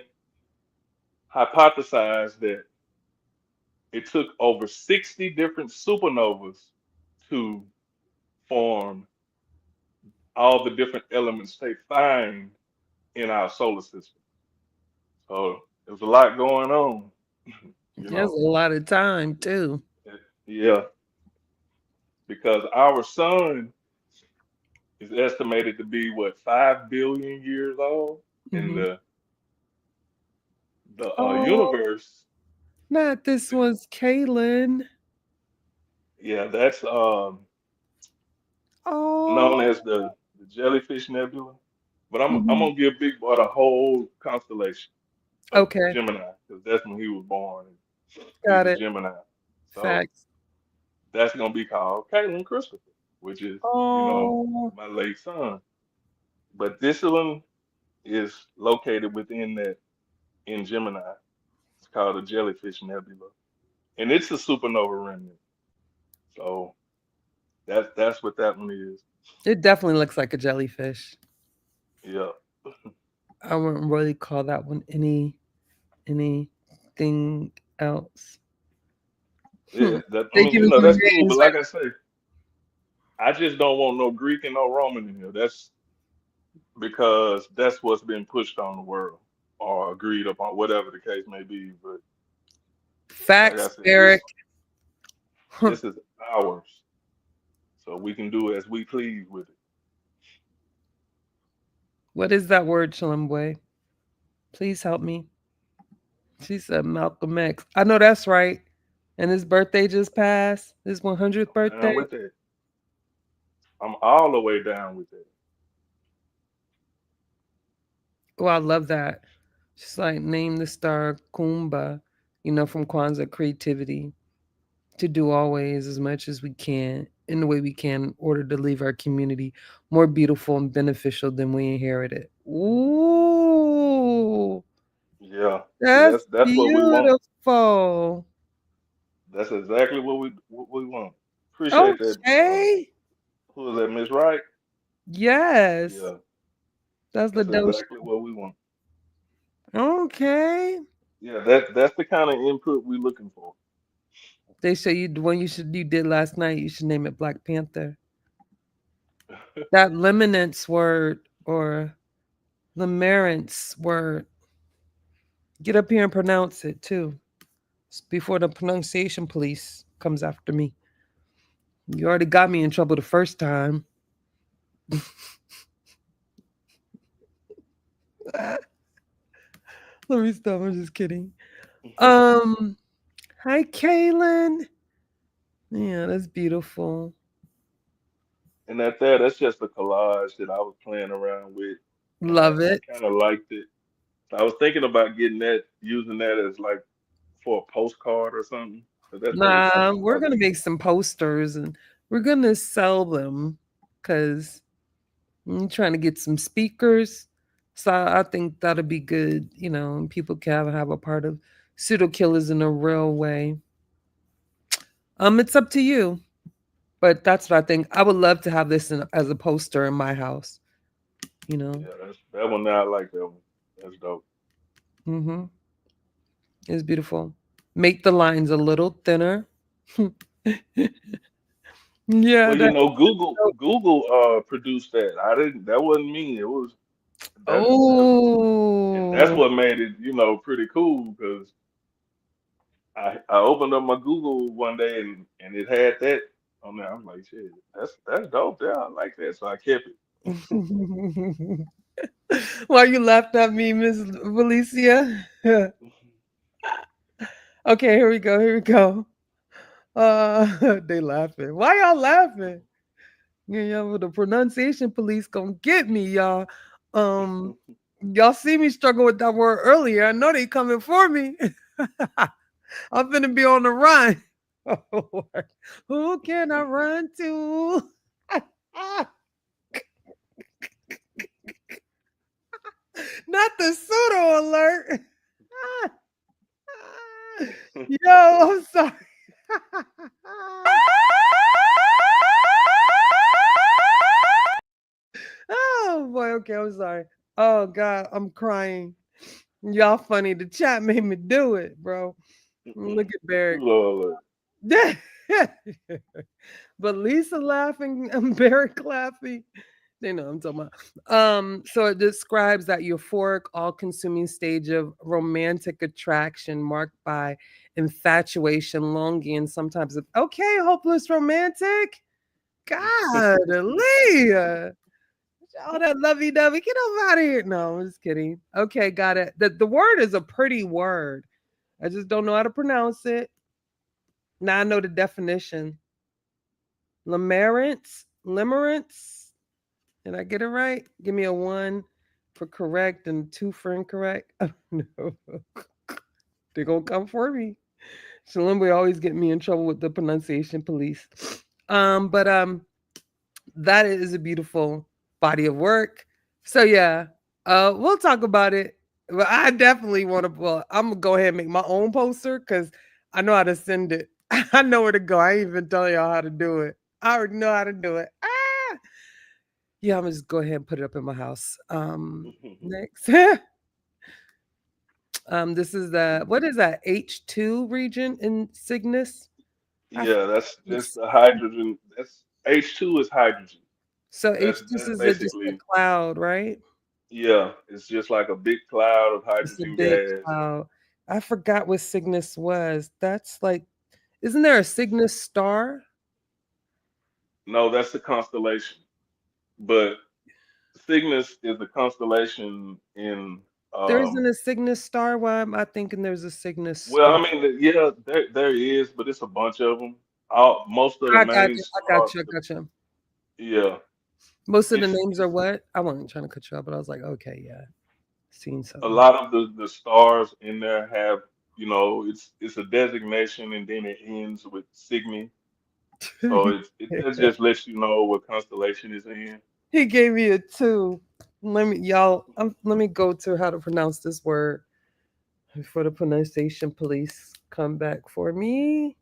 hypothesized that it took over 60 different supernovas to form all the different elements they find in our solar system. So there's a lot going on, There's a lot of time too. Yeah, because our sun is estimated to be what 5 billion years old, and Mm-hmm. the Oh, universe. not this one's Kaylin. Yeah, that's known Oh. as the Jellyfish Nebula. But I'm Mhm. gonna give Big Boy the whole constellation of Okay, Gemini because that's when he was born. He's got a it. Gemini, so Facts. that's gonna be called Caitlin Christopher, which is Oh. my late son. But this one is located within that in Gemini. It's called a Jellyfish Nebula, and it's a supernova remnant. So that's what that one is. It definitely looks like a jellyfish. Yeah, I wouldn't really call that one anything else. yeah. That I They mean, give me some that's cool. But names like like I say, I just don't want no Greek and no Roman in here. That's because that's what's been pushed on the world or agreed upon, whatever the case may be. But like I facts, said, Eric. this is ours, so we can do as we please with it. What is that word, Chilembwe? Please help me. She said Malcolm X. I know that's right. And his birthday just passed. His 100th I'm down birthday. with that. I'm all the way down with that. Oh, I love that. She's like, name the star Kumba. from Kwanzaa, creativity, to do always as much as we can in the way we can in order to leave our community more beautiful and beneficial than we inherited. Ooh, Yeah. See, that's that's what we want. beautiful. That's exactly what we want. Appreciate that. Okay. Who is that, Miss Wright? Yes. Yeah, That's the that's dope. exactly what we want. Okay. Yeah, that's the kind of input we're looking for. They say you the one you did last night, you should name it Black Panther. That liminence word or limerence word. Get up here and pronounce it too. Before the pronunciation police comes after me. You already got me in trouble the first time. Let me stop. I'm just kidding. Um, Hi Kaylin. Yeah, that's beautiful. And that's just a collage that I was playing around with, and I, Love I it. kind of liked it. So I was thinking about getting that, using that as like for a postcard or something. So that's really kind of Nah, a we're gonna project. make some posters and we're gonna sell them because I'm trying to get some speakers. So I think that'll be good, and people can have a part of pseudo killers in a real way. It's up to you. But that's what I think. I would love to have this as a poster in my house. You know, Yeah, that's that one. Now I like that one. That's dope. mm-hmm. It's beautiful. Make the lines a little thinner. Yeah, Well, you that's know, Google dope. Google produced that. I didn't. That wasn't me. It was and that's Oh, what made it, pretty cool because I opened up my Google one day and it had that on there. I'm like, shit, that's dope. Yeah, I like that. So I kept it. why you laughed at me, Miss Valicia? Okay, here we go. Here we go. They laughing. Why y'all laughing? Yeah, well, the pronunciation police gonna get me, y'all. Um, y'all see me struggle with that word earlier. I know they coming for me. I'm finna be on the run. Oh, Lord. Who can I run to? Not the pseudo alert. Yo, I'm sorry. Oh boy, okay, I'm sorry. Oh God, I'm crying. Y'all funny. The chat made me do it, bro. Look at Barrick. Lord. But Lisa laughing and Barrick laughing. They know what I'm talking about. So it describes that euphoric, all-consuming stage of romantic attraction marked by infatuation, longing, and sometimes okay, hopeless romantic. God, Leah. All that lovey-dovey. Get over out of here. No, I'm just kidding. Okay, got it. The word is a pretty word. I just don't know how to pronounce it. Now I know the definition. Limerence. Did I get it right? Give me a 1 for correct and 2 for incorrect. Oh, no. They're going to come for me. Shalimba always get me in trouble with the pronunciation police. But that is a beautiful body of work. So yeah, we'll talk about it. But I definitely want to. Well, I'm gonna go ahead and make my own poster because I know how to send it. I know where to go. I ain't even telling y'all how to do it. I already know how to do it. Yeah, I'm gonna just go ahead and put it up in my house. Next. This is the what is that H2 region in Cygnus? I Yeah, that's just it's the hydrogen. That's H2 is hydrogen. so That's H2 that's is just a basically, cloud, right? yeah. It's just like a big cloud of It's a hydrogen big gas. cloud. I forgot what Cygnus was. That's like, isn't there a Cygnus star? No, that's the constellation. But Cygnus is the constellation in There isn't um a Cygnus star. Why am I thinking there's a Cygnus well, star? I mean, yeah, there is, but it's a bunch of them. All most of the I got main you. I got stars, you. I got you. yeah, Most of the it's names are what? I wasn't trying to cut you off, but I was like, okay, yeah, seen a something. lot of the stars in there have, you know, it's a designation and then it ends with Sigma. So it just lets you know what constellation is in. He gave me a 2. Let me go to how to pronounce this word before the pronunciation police come back for me.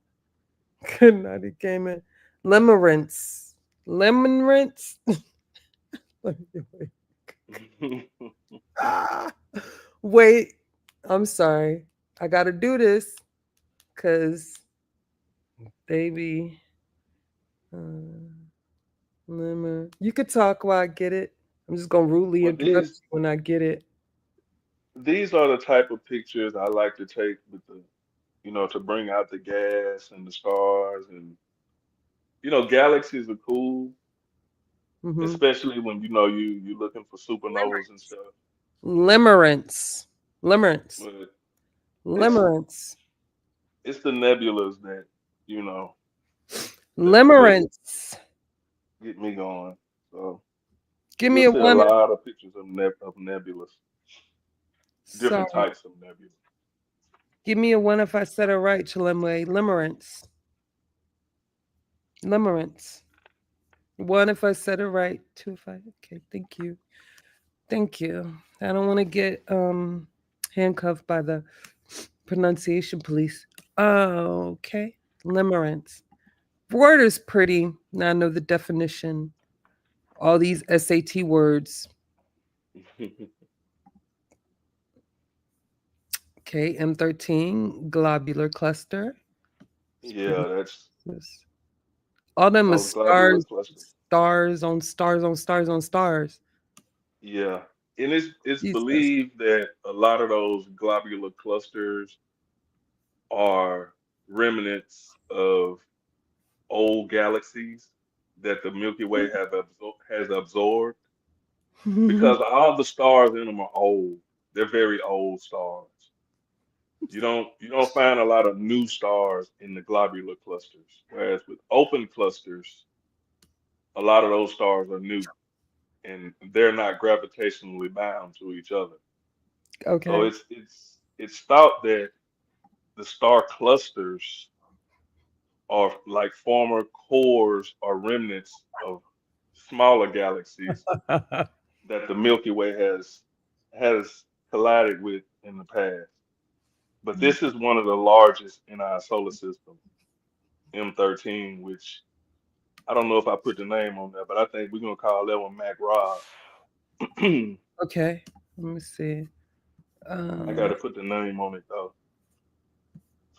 Good night, it came in. Limerence. Limerence. Ah, wait, I'm sorry. I gotta do this because, baby, you could talk while I get it. I'm just gonna rudely Well, interrupt you when I get it. these are the type of pictures I like to take with the, you know, to bring out the gas and the stars and, you know, galaxies are cool, Hmm. especially when you know you're looking for supernovas and stuff. Limerence. Limerence. But it's Limerence. it's the nebulas that, you know, that really Limerence. get me going. So Give me you'll a see a one. lot of pictures of nebulas, different Sorry. types of nebula. Give me a one if I said it right, Chalimwe. Limerence. Limerence. One if I said it right. Two if I. Okay, thank you. Thank you. I don't want to get handcuffed by the pronunciation police. Oh, okay. Limerence. Word is pretty. Now I know the definition. All these SAT words. Okay, M13 globular cluster. It's pretty. Yeah, that's All them is those globular stars, clusters. stars on stars on stars on stars. Yeah, and it's Jesus. believed that a lot of those globular clusters are remnants of old galaxies that the Milky Way has absorbed because all the stars in them are old. They're very old stars. You don't find a lot of new stars in the globular clusters, whereas with open clusters, a lot of those stars are new and they're not gravitationally bound to each other. So Okay. it's thought that the star clusters are like former cores or remnants of smaller galaxies that the Milky Way has collided with in the past. But this is one of the largest in our solar system, M13, which I don't know if I put the name on there, but I think we're gonna call that one Mac Rob. I Okay. Let me see. gotta put the name on it though.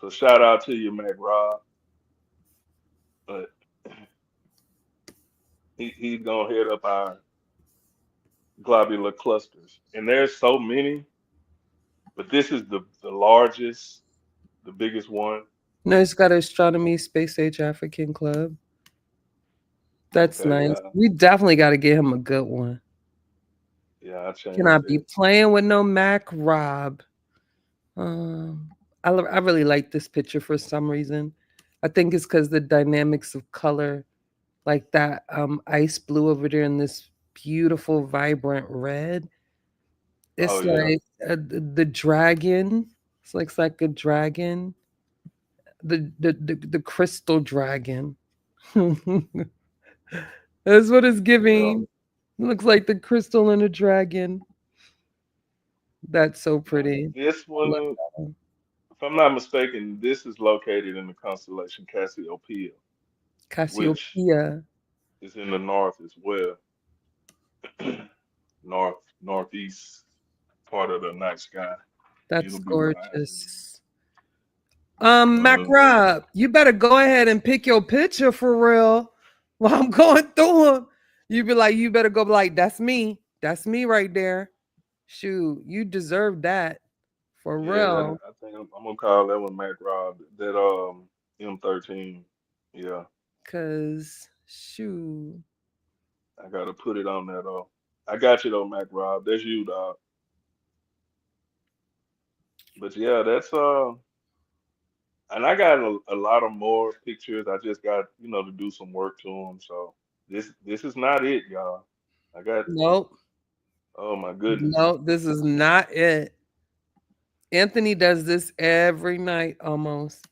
So shout out to you, Mac Rob. But he's gonna head up our globular clusters. And there's so many, but this is the largest, the biggest one. No, it's got Astronomy Space Age African Club. That's Okay, nice. yeah, We definitely got to get him a good one. yeah, I changed Cannot be it. playing with no Mac Rob. Um, I really like this picture for some reason. I think it's because the dynamics of color, like that ice blue over there and this beautiful vibrant red. Oh It's yeah. like the dragon. It's like a dragon. The crystal dragon. That's what it's Yeah. giving. Looks like the crystal and a dragon. That's so Now pretty. this Love one, that one. if I'm not mistaken, this is located in the constellation Cassiopeia, which Cassiopeia. is in the north as well. Northeast part of the night sky. That's It'll be rising. gorgeous. Mac Uh, Rob, you better go ahead and pick your picture for real. While I'm going through them, you be like, you better go be like, that's me. That's me right there. Shoot, you deserve that for yeah, real. I think I'm gonna call that one Mac Rob. That M13. Yeah, Cause shoot. I gotta put it on there though. I got you though, Mac Rob. That's you, dog. But yeah, that's and I got a lot of more pictures. I just got to do some work to them. So this is not it, y'all. I got Nope. oh my goodness. Nope. This is not it. Anthony does this every night almost.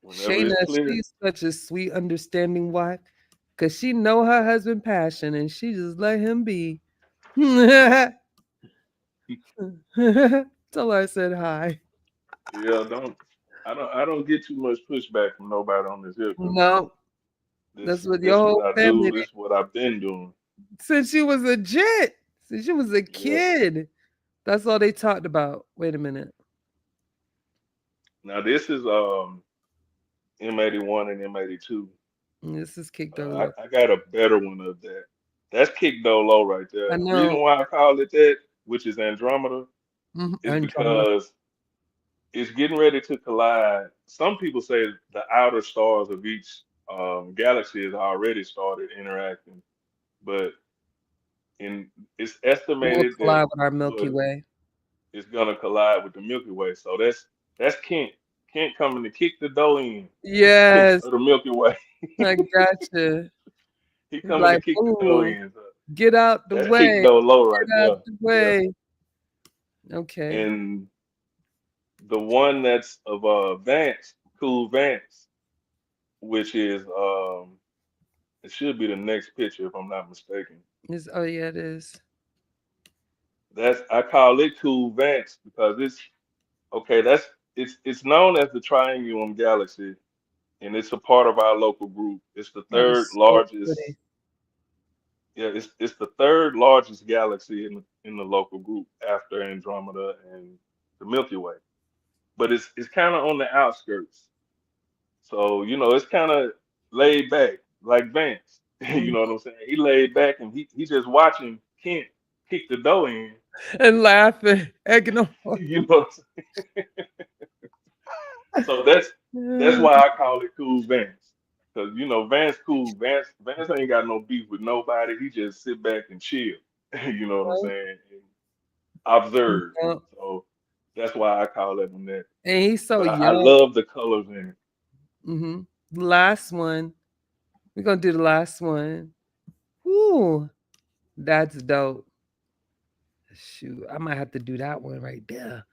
Whenever Shayna, it's clear. she's such a sweet, understanding wife because she know her husband passion and she just let him be. Tell her I said hi. Yeah, I don't get too much pushback from nobody on this here because No, that's this what your this what whole I family do. did This what I've been doing. since you was a jit, since you was a Yeah. kid. That's all they talked about. Wait a minute. Now this is M81 and M82. This is Kick Dolo. I got a better one of that. That's Kick Dolo right there. I The know. reason why I call it that, which is Andromeda, is Andromeda. because it's getting ready to collide. Some people say the outer stars of each galaxy has already started interacting, but it's Will estimated that collide with our Milky what Way. is gonna collide with the Milky Way. So that's Kent. Kent coming to kick the door in Yes, of the Milky Way. I gotcha. He He's coming to like, kick the door ooh, in. So get out the that's Kick way. Dolo right Get out there. the Yeah. way. Okay. And the one that's of Vance, Cool Vance, which is it should be the next picture if I'm not mistaken. Oh yeah, it is. That's I call it Cool Vance because it's okay, it's known as the Triangulum Galaxy and it's a part of our local group. It's the That third is so largest pretty. yeah, it's the third largest galaxy in the local group after Andromeda and the Milky Way. But it's kind of on the outskirts. So, it's kind of laid back, like Vance. You Mhm. know what I'm saying? He laid back and he just watching Kent kick the dough in. And laughing, egging on. You know what I'm saying? So that's why I call it Cool Vance. Because Vance cool. Vance ain't got no beef with nobody. He just sit back and chill. You know what I'm saying? And observe. Yeah. So that's why I call it on that. And he's so But I young. love the colors in it. Mm-hmm. Last one. We're gonna do the last one. Ooh, that's dope. Shoot, I might have to do that one right there.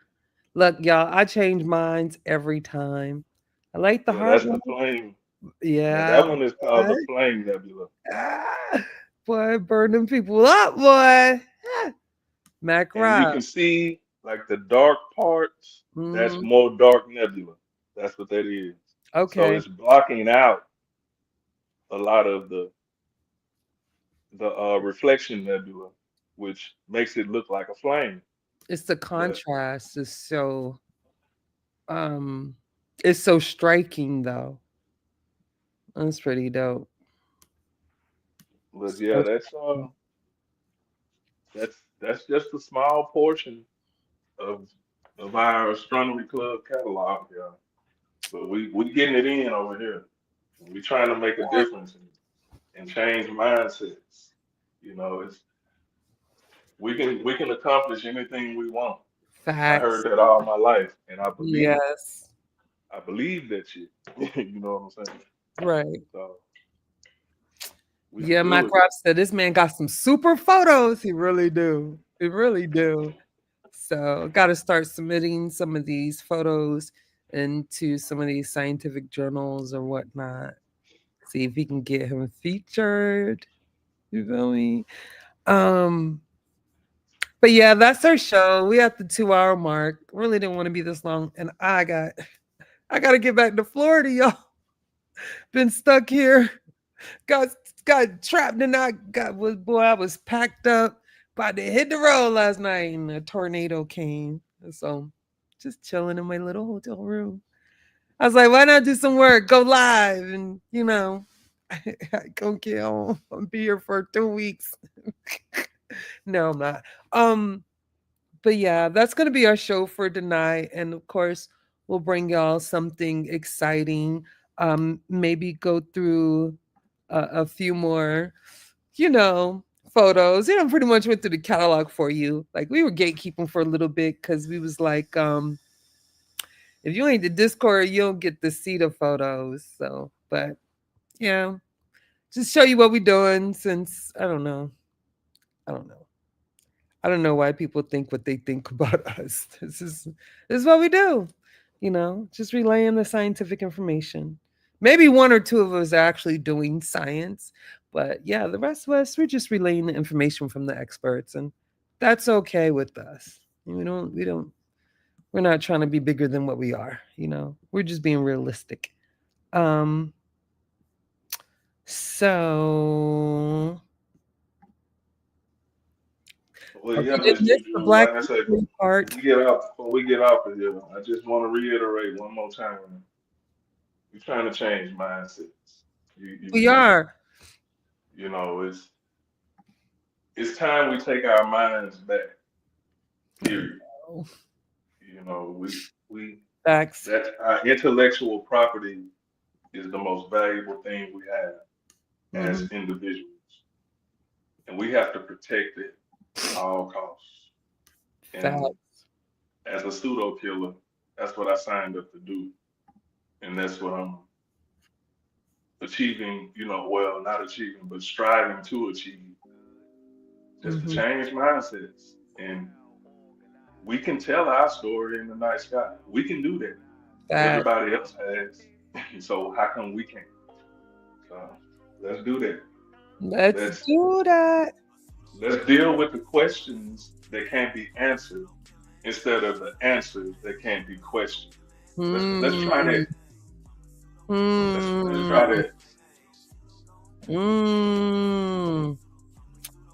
Look, y'all, I change minds every time. I like the Yeah, heart that's the one. flame. Now Yeah, that one is called boy. the Flame Nebula. Ah, boy, burning people up, boy. Ah, Mac And you Rock. can see like the dark parts, that's Mm, more dark nebula. That's what that is. So okay, it's blocking out a lot of the reflection nebula, which makes it look like a flame. it's the But contrast is so um, it's so striking though. That's pretty dope. but yeah, So that's just a small portion of our astronomy club catalog, yeah. But we getting it in over here. We trying to make a difference and change mindsets. It's we can accomplish anything we want. I heard facts. that all my life, and Yes. I believe that shit. You know what I'm saying? Right. So we can Yeah, do Mac it. Rock said this man got some super photos. He really do. He really do. So got to start submitting some of these photos into some of these scientific journals or whatnot. See if he can get him featured. You feel me? Um, but yeah, that's our show. We at the 2 hour mark. Really didn't want to be this long, and I gotta get back to Florida, y'all. Been stuck here. Got got trapped and I got was boy, I was packed up, about to hit the road last night, and a tornado came. So just chilling in my little hotel room. I was like, why not do some work? Go live and I go get home. I'll be here for 2 weeks. No, I'm not. Um, but yeah, that's gonna be our show for tonight. And of course, we'll bring y'all something exciting. Maybe go through a few more, you know, photos. Pretty much went through the catalog for you. Like we were gatekeeping for a little bit because we was like, if you ain't the Discord, you don't get to see the photos. So, but yeah, just show you what we doing since I don't know. I don't know why people think what they think about us. This is what we do. Just relaying the scientific information. Maybe one or two of us are actually doing science, but yeah, the rest of us, we're just relaying the information from the experts, and that's okay with us. We're not trying to be bigger than what we are. We're just being realistic. So Well, yeah, we did Mr. miss the Drew, Black like I said, History part. before we get off of here, I just want to reiterate one more time. We're trying to change mindsets. We are. It's time we take our minds back. Period. Facts. That our intellectual property is the most valuable thing we have as individuals, and we have to protect it at all costs. And Facts. as a pseudo killer, that's what I signed up to do, and that's what I'm achieving. Well, not achieving, but striving to achieve. Just to change mindsets, and we can tell our story in the night sky. We can do that. Everybody else has. So how come we can't? So let's do that. Let's do that. Let's deal with the questions that can't be answered instead of the answers that can't be questioned. Let's try that. Let's try that.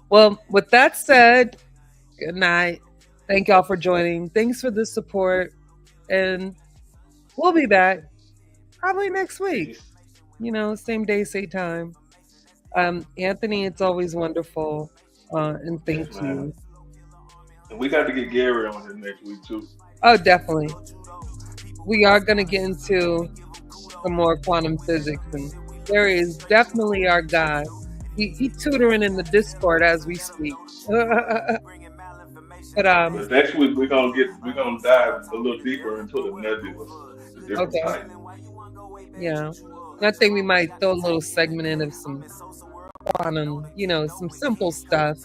Well, with that said, good night. Thank y'all for joining. Thanks for the support. And we'll be back probably next week. Same day, same time. Anthony, it's always wonderful. And thank you. And we got to get Gary on here next week too. Oh, definitely. We are going to get into some more quantum physics, and Gary is definitely our guy. He's tutoring in the Discord as we speak. But next week we're gonna dive a little deeper into the nebula. Okay. Type. Yeah. And I think we might throw a little segment in of some quantum, some simple stuff.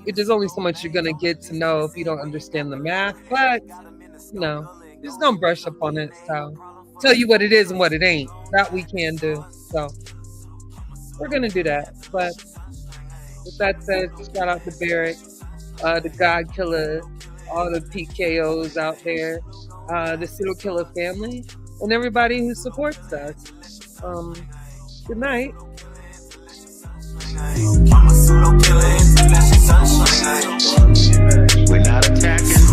There's only so much you're gonna get to know if you don't understand the math, but just don't brush up on it. So tell you what it is and what it ain't. That we can do. So we're gonna do that. But with that said, shout out to Barrett, the God Killer, all the PKOs out there, the Serial Killer family, and everybody who supports us. Good night. I'm a pseudo killer, international sunshine. We're not attacking.